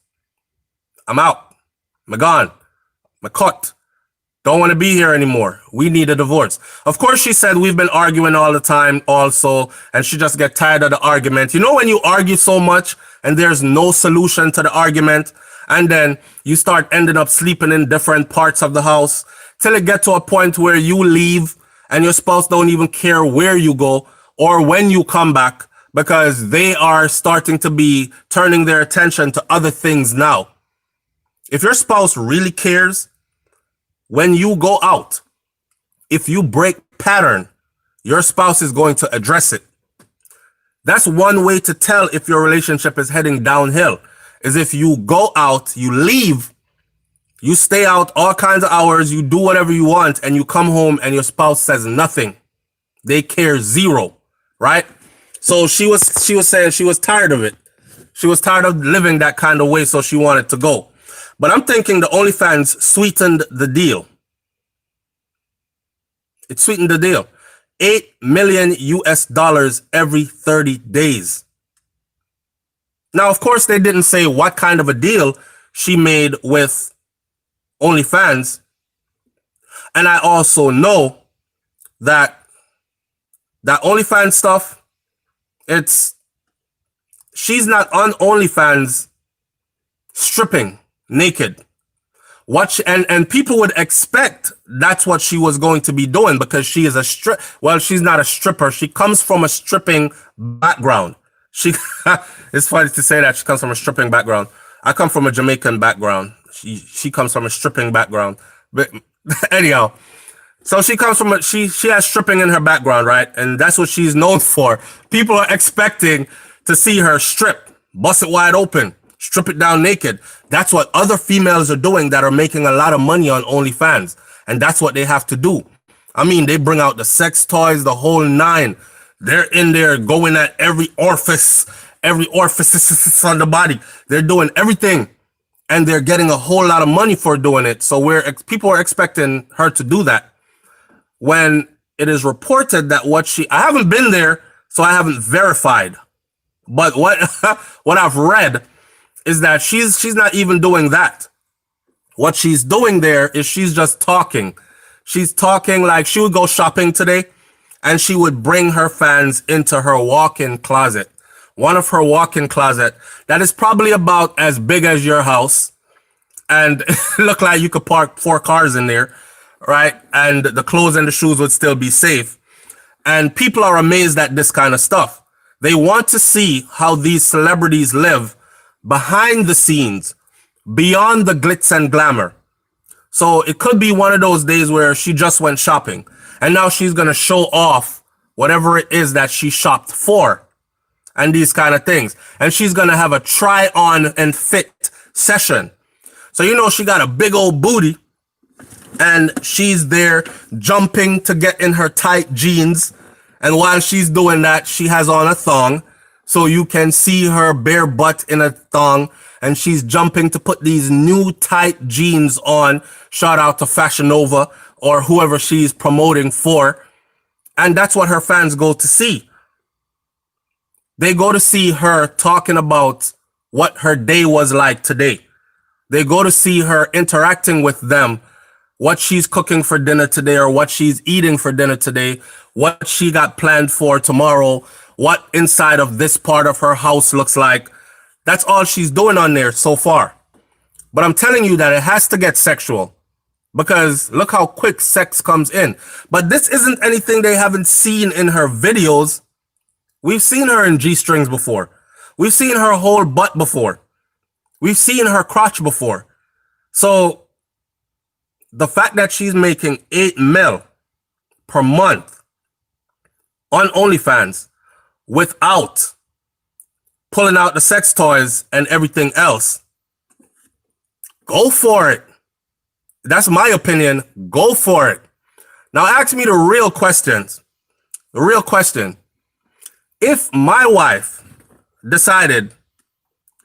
I'm out. I'm gone. I'm cut. Don't want to be here anymore. We need a divorce. Of course, she said we've been arguing all the time also, and she just get tired of the argument. You know when you argue so much and there's no solution to the argument, and then you start ending up sleeping in different parts of the house till it get to a point where you leave and your spouse don't even care where you go or when you come back, because they are starting to be turning their attention to other things now. If your spouse really cares, when you go out, if you break pattern, your spouse is going to address it. That's one way to tell if your relationship is heading downhill, is if you go out, you leave, you stay out all kinds of hours, you do whatever you want, and you come home and your spouse says nothing. They care zero, right? So she was saying she was tired of it. She was tired of living that kind of way, so she wanted to go. But I'm thinking the OnlyFans sweetened the deal. It sweetened the deal. $8 million US every 30 days. Now, of course, they didn't say what kind of a deal she made with OnlyFans. And I also know that OnlyFans stuff, she's not on OnlyFans stripping naked. And people would expect that's what she was going to be doing, because she is she's not a stripper. She comes from a stripping background. It's funny to say that she comes from a stripping background. I come from a Jamaican background. She comes from a stripping background. But anyhow, so she comes from she has stripping in her background, right? And that's what she's known for. People are expecting to see her strip, bust it wide open, strip it down naked. That's what other females are doing that are making a lot of money on OnlyFans. And that's what they have to do. I mean, they bring out the sex toys, the whole nine. They're in there going at every orifice on the body. They're doing everything. And they're getting a whole lot of money for doing it. So people are expecting her to do that. When it is reported that I haven't been there, so I haven't verified. But what I've read is that she's not even doing that. What she's doing there is she's just talking. She's talking like she would go shopping today and she would bring her fans into her walk-in closet. One of her walk-in closet that is probably about as big as your house, and look like you could park 4 cars in there, right? And the clothes and the shoes would still be safe. And people are amazed at this kind of stuff. They want to see how these celebrities live behind the scenes, beyond the glitz and glamour. So it could be one of those days where she just went shopping and now she's going to show off whatever it is that she shopped for and these kind of things. And she's going to have a try on and fit session. So, she got a big old booty and she's there jumping to get in her tight jeans. And while she's doing that, she has on a thong. So you can see her bare butt in a thong, and she's jumping to put these new tight jeans on. Shout out to Fashion Nova or whoever she's promoting for. And that's what her fans go to see. They go to see her talking about what her day was like today. They go to see her interacting with them, what she's cooking for dinner today or what she's eating for dinner today, what she got planned for tomorrow, what inside of this part of her house looks like. That's all she's doing on there so far. But I'm telling you that it has to get sexual, because look how quick sex comes in. But this isn't anything they haven't seen in her videos. We've seen her in G-strings before. We've seen her whole butt before. We've seen her crotch before. So the fact that she's making $8 million per month on OnlyFans without pulling out the sex toys and everything else, go for it. That's my opinion. Go for it. Now ask me the real questions. The real question. If my wife decided,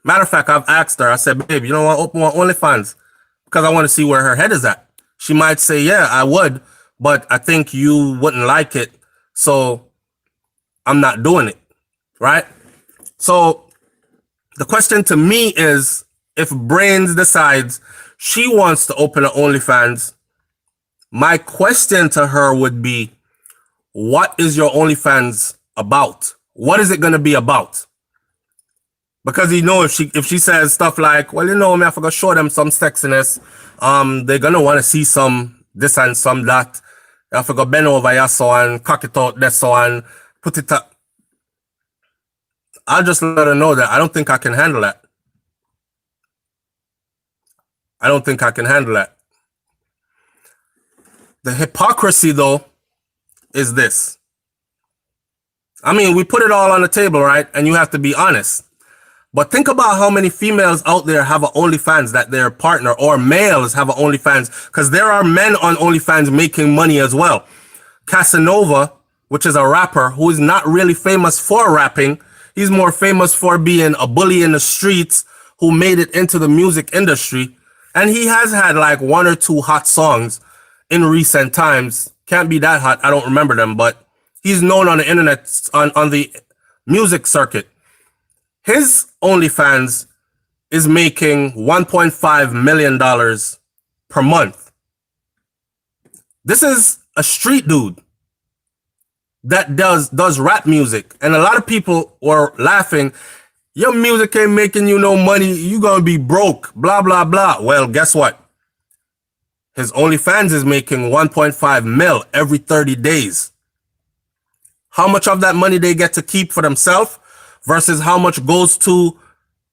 matter of fact, I've asked her, I said, babe, you know what, open one OnlyFans because I want to see where her head is at. She might say, yeah, I would, but I think you wouldn't like it, so I'm not doing it, right? So the question to me is, if Brains decides she wants to open an OnlyFans, my question to her would be, what is your OnlyFans about? What is it going to be about? Because you know, if she says stuff like, well, you know, me I forgot to show them some sexiness, they're gonna want to see some this and some that. I forgot bend over here so and cock it out there so and put it up. I'll just let her know that I don't think I can handle that. I don't think I can handle that. The hypocrisy, though, is this. I mean, we put it all on the table, right? And you have to be honest. But think about how many females out there have an OnlyFans that their partner, or males have an OnlyFans, because there are men on OnlyFans making money as well. Casanova, which is a rapper who is not really famous for rapping. He's more famous for being a bully in the streets who made it into the music industry. And he has had like 1 or 2 hot songs in recent times. Can't be that hot. I don't remember them, but he's known on the internet, on the music circuit. His OnlyFans is making $1.5 million per month. This is a street dude that does rap music. And a lot of people were laughing, your music ain't making you no money, you gonna be broke, blah, blah, blah. Well, guess what? His OnlyFans is making 1.5 mil every 30 days. How much of that money they get to keep for themselves versus how much goes to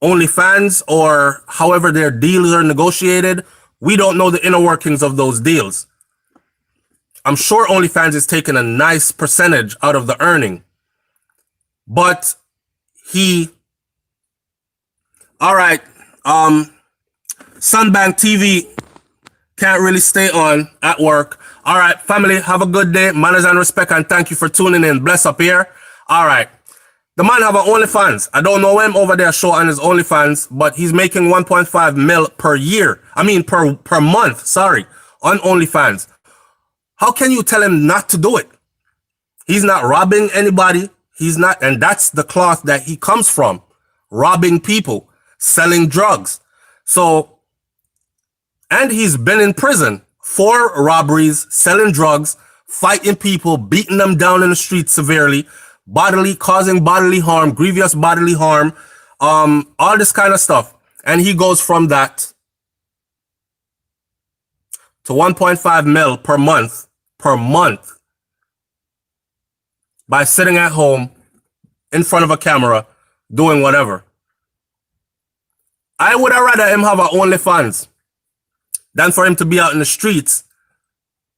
OnlyFans or however their deals are negotiated, we don't know the inner workings of those deals. I'm sure OnlyFans is taking a nice percentage out of the earning. But all right, Sunbank TV can't really stay on at work. All right, family, have a good day. Manners and respect, and thank you for tuning in. Bless up here. All right. The man have an OnlyFans. I don't know him over there show on his OnlyFans, but he's making 1.5 mil per year. I mean, per month, sorry, on OnlyFans. How can you tell him not to do it? He's not robbing anybody. He's not, and that's the cloth that he comes from. Robbing people, selling drugs. So, and he's been in prison for robberies, selling drugs, fighting people, beating them down in the street severely, causing bodily harm, grievous bodily harm, all this kind of stuff. And he goes from that to 1.5 mil per month by sitting at home in front of a camera doing whatever. I would have rather him have an OnlyFans than for him to be out in the streets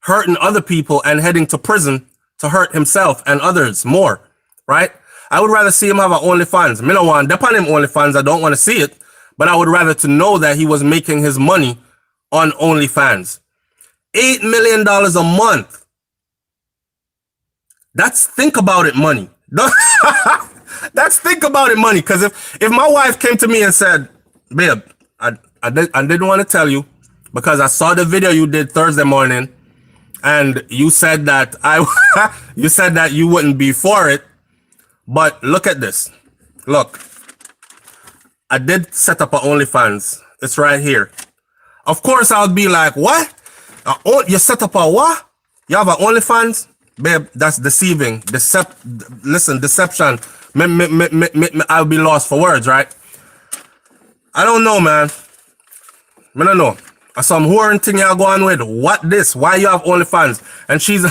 hurting other people and heading to prison to hurt himself and others more, right? I would rather see him have an OnlyFans. Me no want depend him OnlyFans. I don't want to see it, but I would rather to know that he was making his money on OnlyFans. $8 million a month. That's think about it money. That's think about it money. Because if my wife came to me and said, babe, I didn't want to tell you because I saw the video you did Thursday morning and you said that you said that you wouldn't be for it. But look at this. Look, I did set up an OnlyFans. It's right here. Of course, I would be like, what? You set up a what? You have an OnlyFans? Babe, that's deceiving. Listen, deception. I'll be lost for words, right? I don't know, man. I don't know. Some whoring thing y'all go on with. What this? Why you have OnlyFans? And she's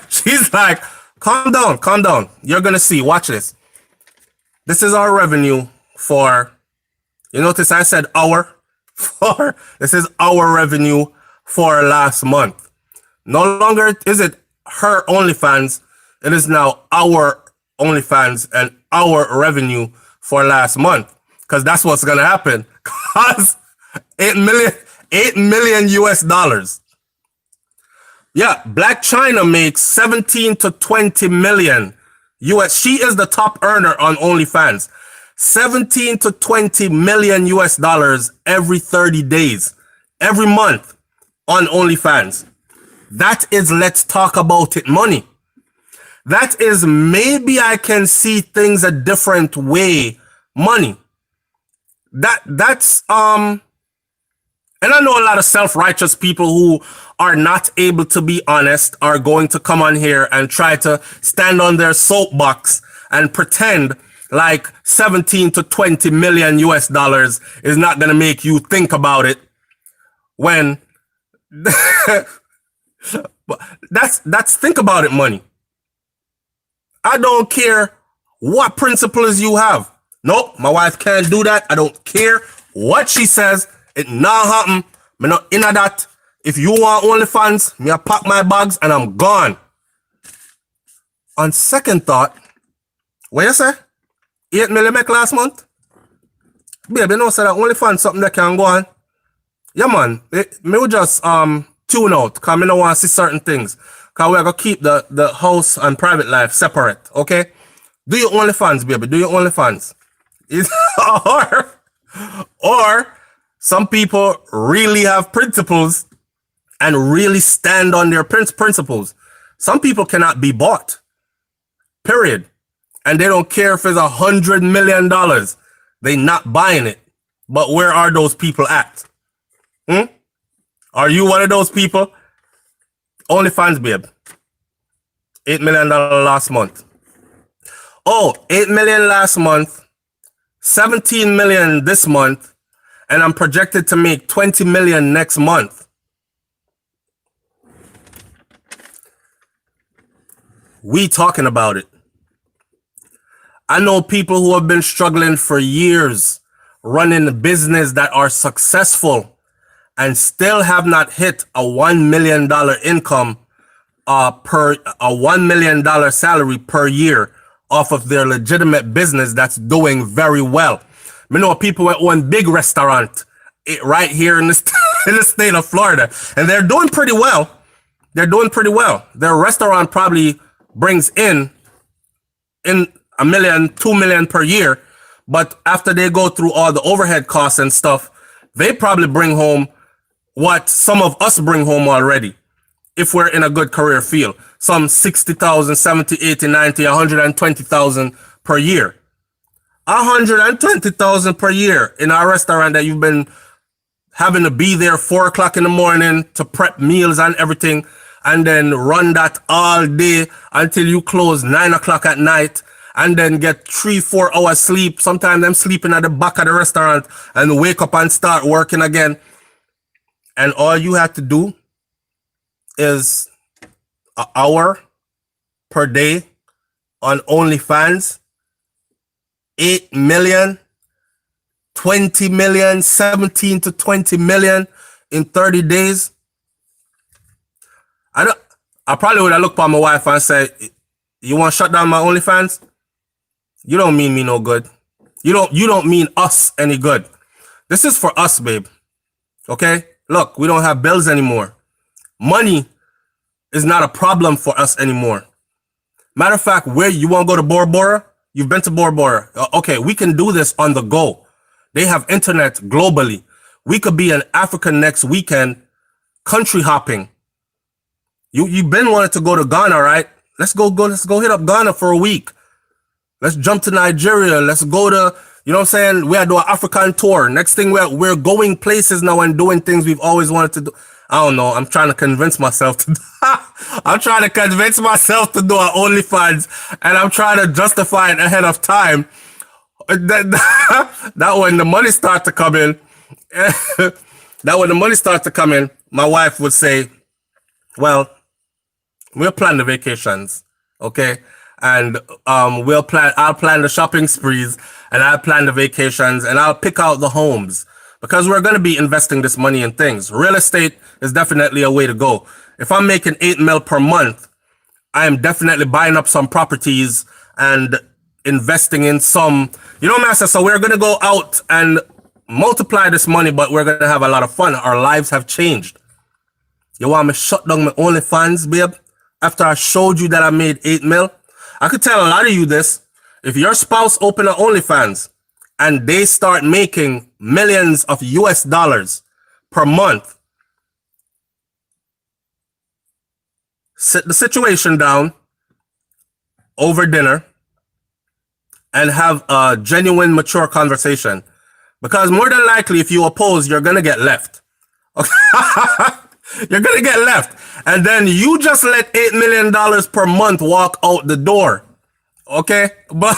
she's like, calm down, calm down. You're gonna see. Watch this. This is our revenue for. You notice I said our. For this is our revenue for last month. No longer is it her OnlyFans. It is now our OnlyFans and our revenue for last month. Because that's what's gonna happen. Cause 8 million US dollars. Yeah, BLACCHYNA makes 17 to 20 million US. She is the top earner on OnlyFans. 17 to 20 million US dollars every 30 days, every month on OnlyFans. That is let's talk about it money. That is maybe I can see things a different way money. That's and I know a lot of self-righteous people who are not able to be honest are going to come on here and try to stand on their soapbox and pretend like 17 to 20 million US dollars is not going to make you think about it when that's think about it money. I don't care what principles you have. Nope, my wife can't do that. I don't care what she says. It not happen. Me not into that. If you want OnlyFans, me I pack my bags and I'm gone. On second thought, what you say? 8 million make last month? Baby, you know say that OnlyFans something that can go on. Yeah man, me will just tune out because I don't want to see certain things. Because we're going to keep the house and private life separate, okay? Do your OnlyFans, baby. Do your OnlyFans. or some people really have principles and really stand on their principles. Some people cannot be bought, period. And they don't care if it's $100 million. They not buying it. But where are those people at? Are you one of those people? OnlyFans, babe. $8 million last month. Oh, 8 million last month, 17 million this month, and I'm projected to make 20 million next month. We talking about it. I know people who have been struggling for years running a business that are successful and still have not hit a $1 million income per a $1 million salary per year off of their legitimate business that's doing very well. I know people who own big restaurant right here in the state of Florida, and they're doing pretty well. They're doing pretty well. Their restaurant probably brings in $1 million, $2 million per year, but after they go through all the overhead costs and stuff, they probably bring home what some of us bring home already. If we're in a good career field, some 60,000, 70, 80, 90, 120,000 per year. 120,000 per year in our restaurant that you've been having to be there 4 o'clock in the morning to prep meals and everything, and then run that all day until you close 9 o'clock at night, and then get 3-4 hours sleep. Sometimes I'm sleeping at the back of the restaurant and wake up and start working again. And all you have to do is an hour per day on OnlyFans, 8 million, 20 million, 17 to 20 million in 30 days. I probably would have looked at my wife and said, you want to shut down my OnlyFans? You don't mean me no good. You don't mean us any good. This is for us, babe. Okay? Look, we don't have bills anymore. Money is not a problem for us anymore. Matter of fact, where you want to go to Bora Bora? You've been to Bora Bora. Okay, we can do this on the go. They have internet globally. We could be in Africa next weekend, country hopping. You've been wanting to go to Ghana, right? Let's go hit up Ghana for a week. Let's jump to Nigeria. Let's go to, you know what I'm saying? We are doing an African tour. Next thing we're going places now and doing things we've always wanted to do. I don't know. I'm trying to convince myself to do an OnlyFans, and I'm trying to justify it ahead of time. That when the money starts to come in, my wife would say, well, we'll plan the vacations, okay? And I'll plan the shopping sprees, and I'll plan the vacations, and I'll pick out the homes, because we're going to be investing this money in things. Real estate is definitely a way to go. If I'm making 8 mil per month, I am definitely buying up some properties and investing in some, Master. So we're going to go out and multiply this money, but we're going to have a lot of fun. Our lives have changed. You want me to shut down my OnlyFans, babe? After I showed you that I made 8 mil? I could tell a lot of you this. If your spouse open an OnlyFans and they start making millions of US dollars per month, sit the situation down over dinner and have a genuine, mature conversation. Because more than likely, if you oppose, you're going to get left. Okay? You're going to get left. And then you just let $8 million per month walk out the door. Okay? But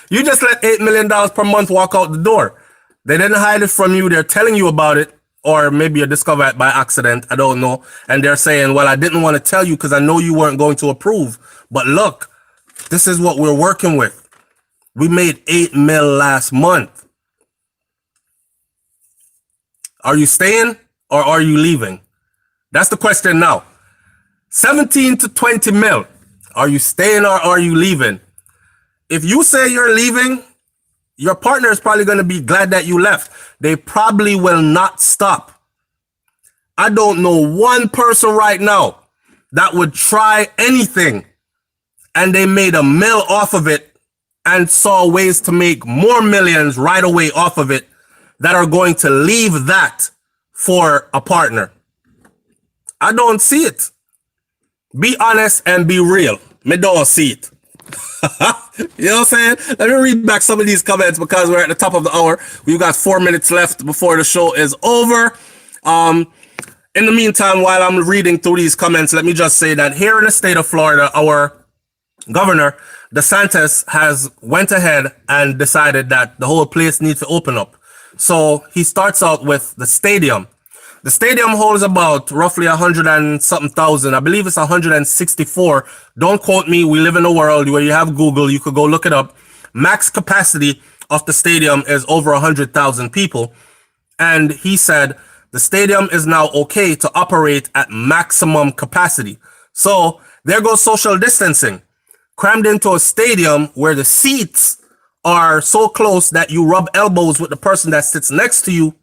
you just let $8 million per month walk out the door. They didn't hide it from you. They're telling you about it. Or maybe you discover it by accident. I don't know. And they're saying, well, I didn't want to tell you because I know you weren't going to approve. But look, this is what we're working with. We made 8 mil last month. Are you staying or are you leaving? That's the question now. 17 to 20 mil. Are you staying or are you leaving? If you say you're leaving, your partner is probably going to be glad that you left. They probably will not stop. I don't know one person right now that would try anything and they made a mil off of it and saw ways to make more millions right away off of it that are going to leave that for a partner. I don't see it. Be honest and be real. Me don't see it. You know what I'm saying? Let me read back some of these comments because we're at the top of the hour. We've got 4 minutes left before the show is over. In the meantime, while I'm reading through these comments, let me just say that here in the state of Florida, our governor, DeSantis, has went ahead and decided that the whole place needs to open up. So he starts out with the stadium. The stadium holds about roughly 100 and something thousand. I believe it's 164. Don't quote me. We live in a world where you have Google. You could go look it up. Max capacity of the stadium is over 100,000 people. And he said the stadium is now okay to operate at maximum capacity. So there goes social distancing. Crammed into a stadium where the seats are so close that you rub elbows with the person that sits next to you.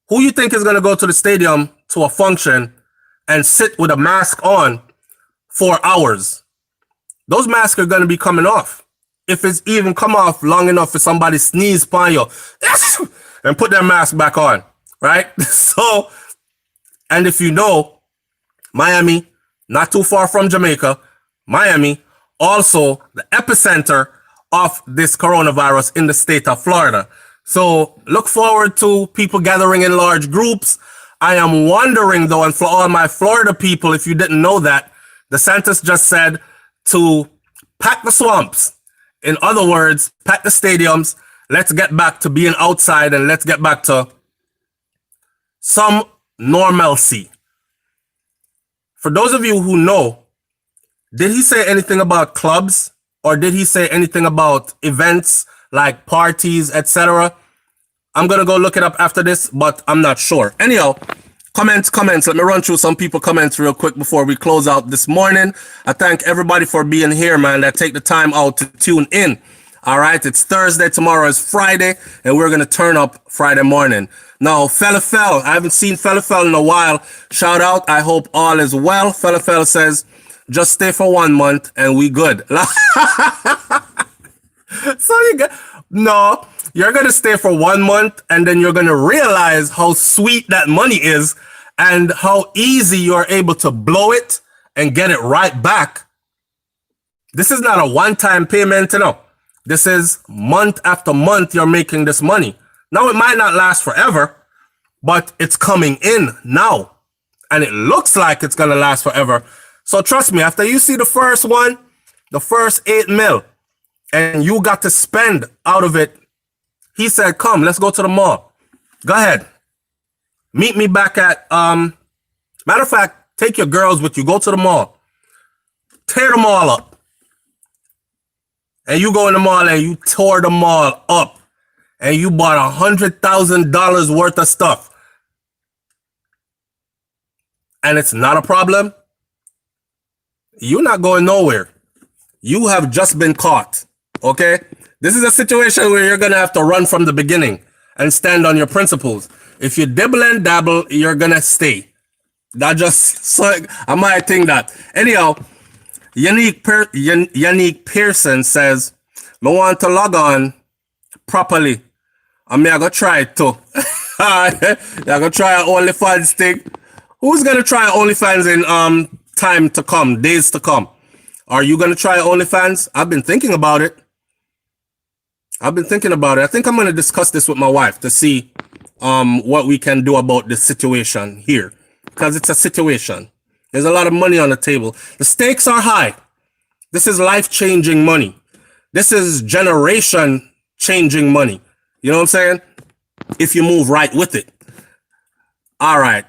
Who you think is going to go to the stadium to a function and sit with a mask on for hours? Those masks are going to be coming off. If it's even come off long enough for somebody to sneeze upon you and put their mask back on, right? So, and if you know, Miami, not too far from Jamaica, Miami, also the epicenter of this coronavirus in the state of Florida. So look forward to people gathering in large groups. I am wondering though, and for all my Florida people, if you didn't know that, DeSantis just said to pack the swamps. In other words, pack the stadiums. Let's get back to being outside and let's get back to some normalcy. For those of you who know, did he say anything about clubs or did he say anything about events like parties, etc.? I'm going to go look it up after this, but I'm not sure. Anyhow, comments. Let me run through some people comments real quick before we close out this morning. I thank everybody for being here, man, that take the time out to tune in. All right, it's Thursday, tomorrow is Friday, and we're going to turn up Friday morning. Now, Fella Fell, I haven't seen Fella Fell in a while. Shout out, I hope all is well. Fella Fell says, just stay for 1 month and we good. So no, you're going to stay for 1 month and then you're going to realize how sweet that money is and how easy you're able to blow it and get it right back. This is not a one-time payment, This is month after month you're making this money. Now, it might not last forever, but it's coming in now. And it looks like it's going to last forever. So trust me, after you see the first one, the first 8 mil, and you got to spend out of it, he said, come, let's go to the mall. Go ahead. Meet me back at, matter of fact, take your girls with you. Go to the mall. Tear the mall up. And you go in the mall and you tore the mall up. And you bought $100,000 worth of stuff. And it's not a problem. You're not going nowhere. You have just been caught. Okay? This is a situation where you're gonna have to run from the beginning and stand on your principles. If you dibble and dabble, you're gonna stay. That just so I might think that. Anyhow, Yannick Pearson says, I want to log on properly. I mean, I go try it too. I go try an OnlyFans thing. Who's gonna try OnlyFans in time to come, days to come? Are you gonna try OnlyFans? I've been thinking about it. I think I'm gonna discuss this with my wife to see what we can do about this situation here. Because it's a situation. There's a lot of money on the table. The stakes are high. This is life-changing money. This is generation-changing money. You know what I'm saying? If you move right with it. All right.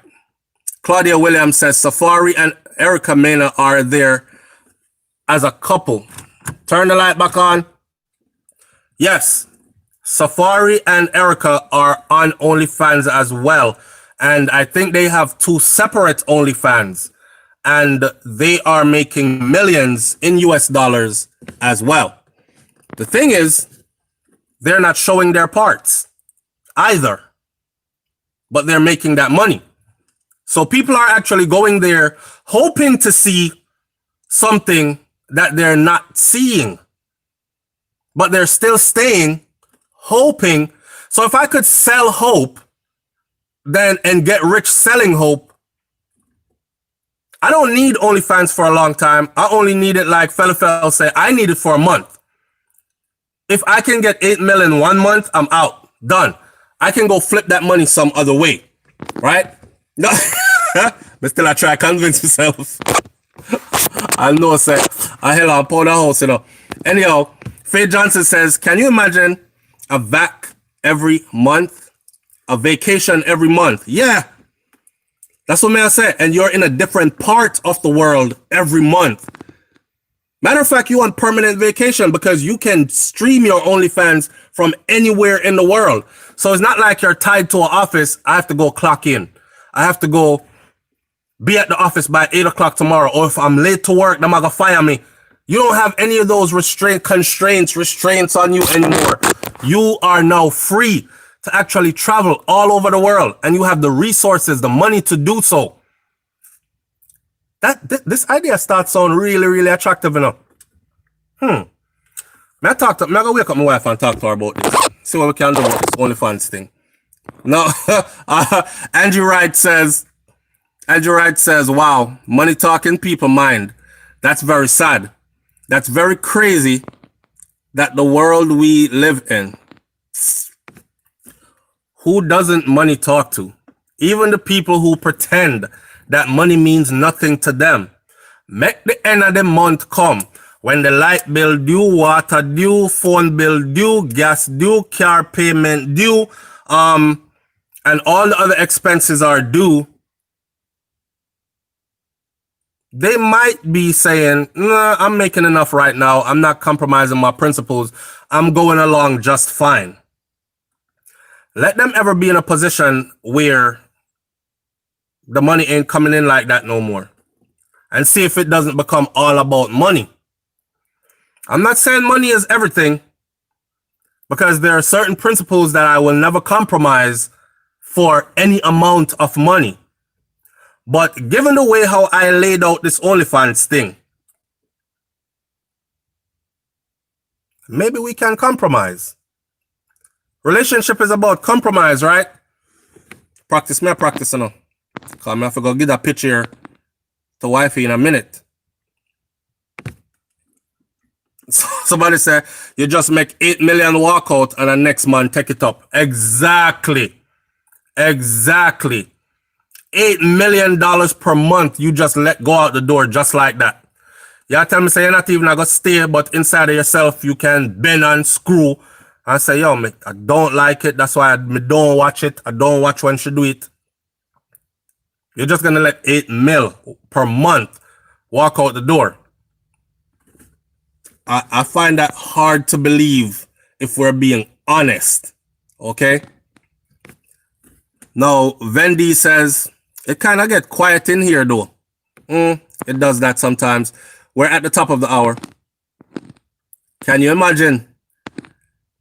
Claudia Williams says, Safari and Erica Mena are there as a couple. Turn the light back on. Yes. Safari and Erica are on OnlyFans as well. And I think they have 2 separate OnlyFans. And they are making millions in US dollars as well. The thing is, they're not showing their parts either. But they're making that money. So people are actually going there hoping to see something that they're not seeing. But they're still staying, hoping. So if I could sell hope, then and get rich selling hope, I don't need OnlyFans for a long time. I only need it, like Fell say, I need it for a month. If I can get 8 million 1 month, I'm out. Done. I can go flip that money some other way. Right? No. But still I try to convince myself. I know, say, I hell on powder house, you know. Anyhow, Faye Johnson says, can you imagine a vac every month? A vacation every month? Yeah. That's what I say. And you're in a different part of the world every month. Matter of fact, you're on permanent vacation because you can stream your OnlyFans from anywhere in the world. So it's not like you're tied to an office. I have to go clock in. I have to go be at the office by 8 o'clock tomorrow. Or if I'm late to work, they're going to fire me. You don't have any of those restraints on you anymore. You are now free to actually travel all over the world. And you have the resources, the money to do so. This idea starts sound really, really attractive enough. I go wake up my wife and talk to her about this. See what we can do with this OnlyFans thing. No, Andrew Wright says, wow, money talking people mind. That's very sad. That's very crazy that the world we live in. Who doesn't money talk to? Even the people who pretend that money means nothing to them. Make the end of the month come. When the light bill due, water due, phone bill due, gas due, car payment due, and all the other expenses are due, they might be saying, nah, I'm making enough right now. I'm not compromising my principles. I'm going along just fine. Let them ever be in a position where the money ain't coming in like that no more. And see if it doesn't become all about money. I'm not saying money is everything, because there are certain principles that I will never compromise for any amount of money. But given the way how I laid out this OnlyFans thing, maybe we can compromise. Relationship is about compromise, right? Practice, you know. Because I have to go get that picture to wifey in a minute. Somebody said, you just make 8 million walkout and the next man take it up. Exactly. $8 million per month you just let go out the door just like that. You tell me say you're not even gonna stay, but inside of yourself you can bend and screw and say, yo, me, I don't like it. That's why I don't watch it. I don't watch when she do it. You're just gonna let 8 mil per month walk out the door. I find that hard to believe if we're being honest. Okay? Now, Vendy says, it kind of get quiet in here though. it does that sometimes. We're at the top of the hour. Can you imagine?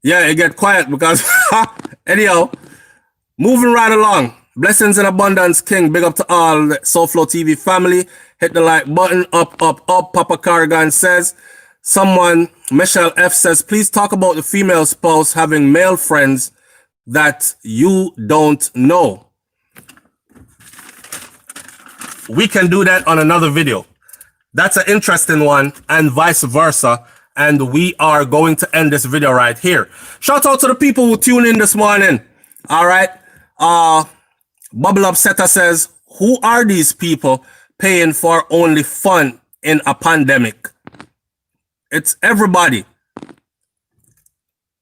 Yeah, it get quiet because anyhow, moving right along. Blessings and abundance, King. Big up to all the SouFLoTV family. Hit the like button. Up, up, up. Papa Cargan says. Someone, Michelle F says, please talk about the female spouse having male friends that you don't know. We can do that on another video. That's an interesting one, and vice versa. And we are going to end this video right here. Shout out to the people who tune in this morning. All right. Bubble Upsetter says, who are these people paying for only fun in a pandemic? It's everybody.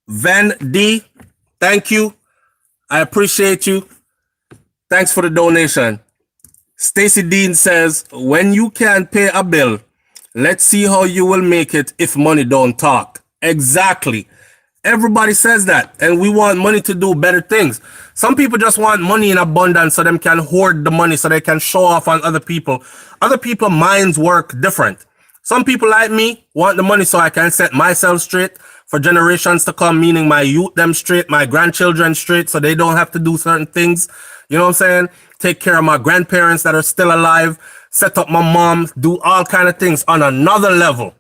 Van D, thank you. I appreciate you. Thanks for the donation. Stacy Dean says, when you can't pay a bill, let's see how you will make it if money don't talk. Exactly. Everybody says that, and we want money to do better things. Some people just want money in abundance so them can hoard the money so they can show off on other people. Other people's minds work different. Some people like me want the money so I can set myself straight for generations to come, meaning my youth them straight, my grandchildren straight, so they don't have to do certain things. You know what I'm saying? Take care of my grandparents that are still alive, set up my mom, do all kind of things on another level,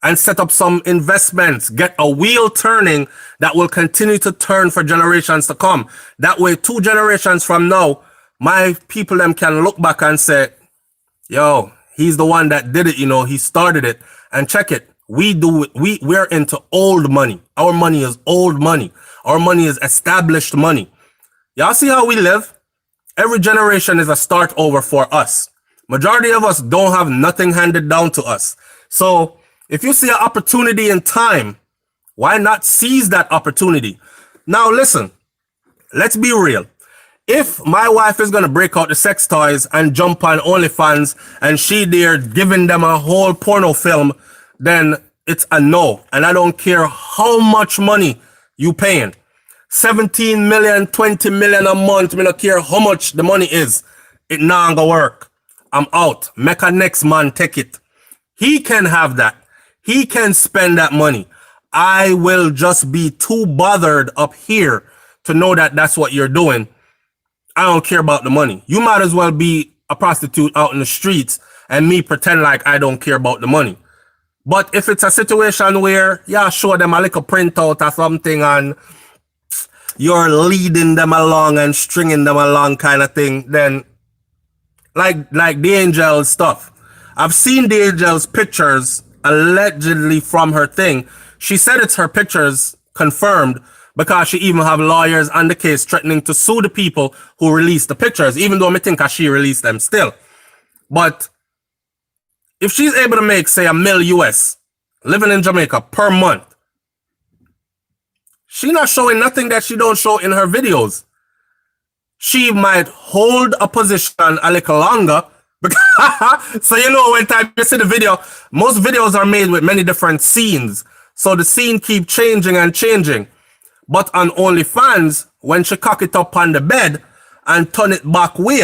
and set up some investments, get a wheel turning that will continue to turn for generations to come. That way, 2 generations from now, my people them can look back and say, yo, he's the one that did it, you know, he started it. And check it. We do it. We're into old money. Our money is old money. Our money is established money. Y'all see how we live? Every generation is a start over for us. Majority of us don't have nothing handed down to us. So if you see an opportunity in time, why not seize that opportunity? Now listen, let's be real. If my wife is going to break out the sex toys and jump on OnlyFans and she there giving them a whole porno film, then it's a no. And I don't care how much money you paying. 17 million, 20 million a month. I don't care how much the money is. It not gonna work. I'm out. Make a next man take it. He can have that. He can spend that money. I will just be too bothered up here to know that that's what you're doing. I don't care about the money. You might as well be a prostitute out in the streets and me pretend like I don't care about the money. But if it's a situation where, yeah, show them a little printout or something and you're leading them along and stringing them along kind of thing, then like the Angel stuff. I've seen the Angel's pictures allegedly from her thing. She said it's her pictures confirmed because she even have lawyers on the case threatening to sue the people who released the pictures, even though I think she released them still. But if she's able to make, say, $1 million US, living in Jamaica per month, she not showing nothing that she don't show in her videos. She might hold a position a little longer. So you know, when time you see the video, most videos are made with many different scenes. So the scene keep changing and changing. But on OnlyFans, when she cock it up on the bed and turn it back way,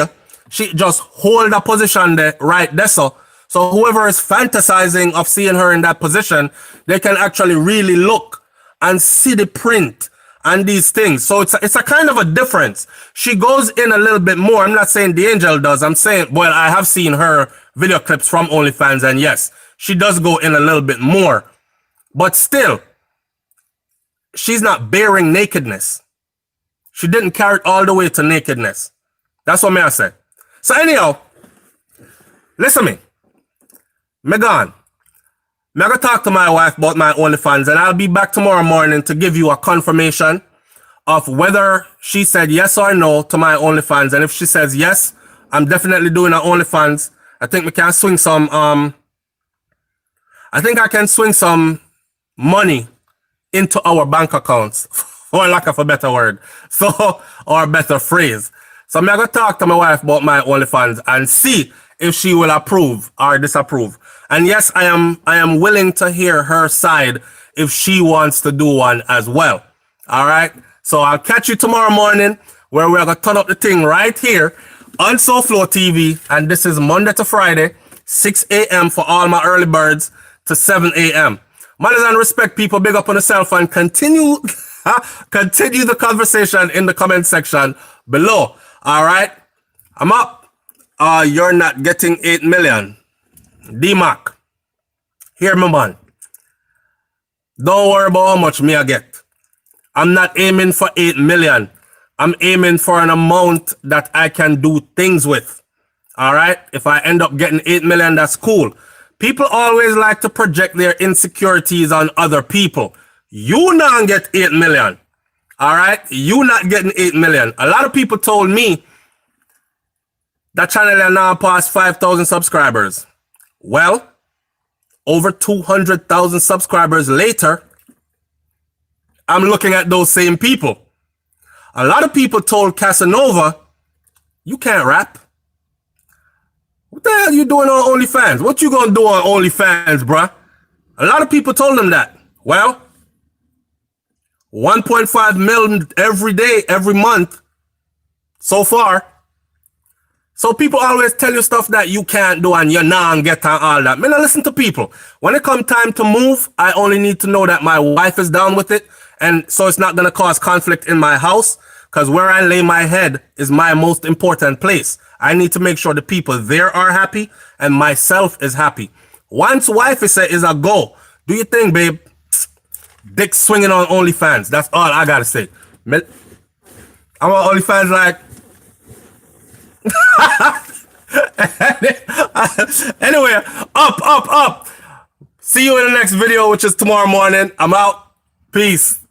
she just hold a position there, right there. So whoever is fantasizing of seeing her in that position, they can actually really look and see the print and these things. So it's a kind of a difference. She goes in a little bit more. I'm not saying the Angel does. I'm saying, well, I have seen her video clips from OnlyFans, and yes, she does go in a little bit more. But still, she's not bearing nakedness. She didn't carry it all the way to nakedness. That's what I say. So anyhow, listen to me. Megan, I'm going to talk to my wife about my OnlyFans, and I'll be back tomorrow morning to give you a confirmation of whether she said yes or no to my OnlyFans. And if she says yes, I'm definitely doing an OnlyFans. I think we can swing some, I think I can swing some money into our bank accounts, for lack of a better word, so, or a better phrase. So I'm going to talk to my wife about my OnlyFans and see if she will approve or disapprove. And yes, I am willing to hear her side if she wants to do one as well. All right. So I'll catch you tomorrow morning where we're going to turn up the thing right here on SouFLoTV. And this is Monday to Friday, 6 a.m. for all my early birds to 7 a.m. Manners and respect, people. Big up on yourself and continue continue the conversation in the comment section below. All right, I'm up. You're not getting 8 million. D-Mac, hear me, man. Don't worry about how much me I get. I'm not aiming for 8 million. I'm aiming for an amount that I can do things with. All right? If I end up getting 8 million, that's cool. People always like to project their insecurities on other people. You not get 8 million. All right? You not getting 8 million. A lot of people told me that channel is now past 5,000 subscribers. Well, over 200,000 subscribers later, I'm looking at those same people. A lot of people told Casanova, you can't rap. What the hell you doing on OnlyFans? What you gonna do on OnlyFans, bruh? A lot of people told him that. Well, 1.5 million every day, every month so far. So people always tell you stuff that you can't do and you're not get and all that. Man, I listen to people. When it comes time to move, I only need to know that my wife is down with it. And so it's not going to cause conflict in my house, because where I lay my head is my most important place. I need to make sure the people there are happy and myself is happy. Once wife is a go, do your thing, babe. Dick swinging on OnlyFans. That's all I got to say. I'm on OnlyFans like... Anyway, up. See you in the next video, which is tomorrow morning. I'm out. Peace.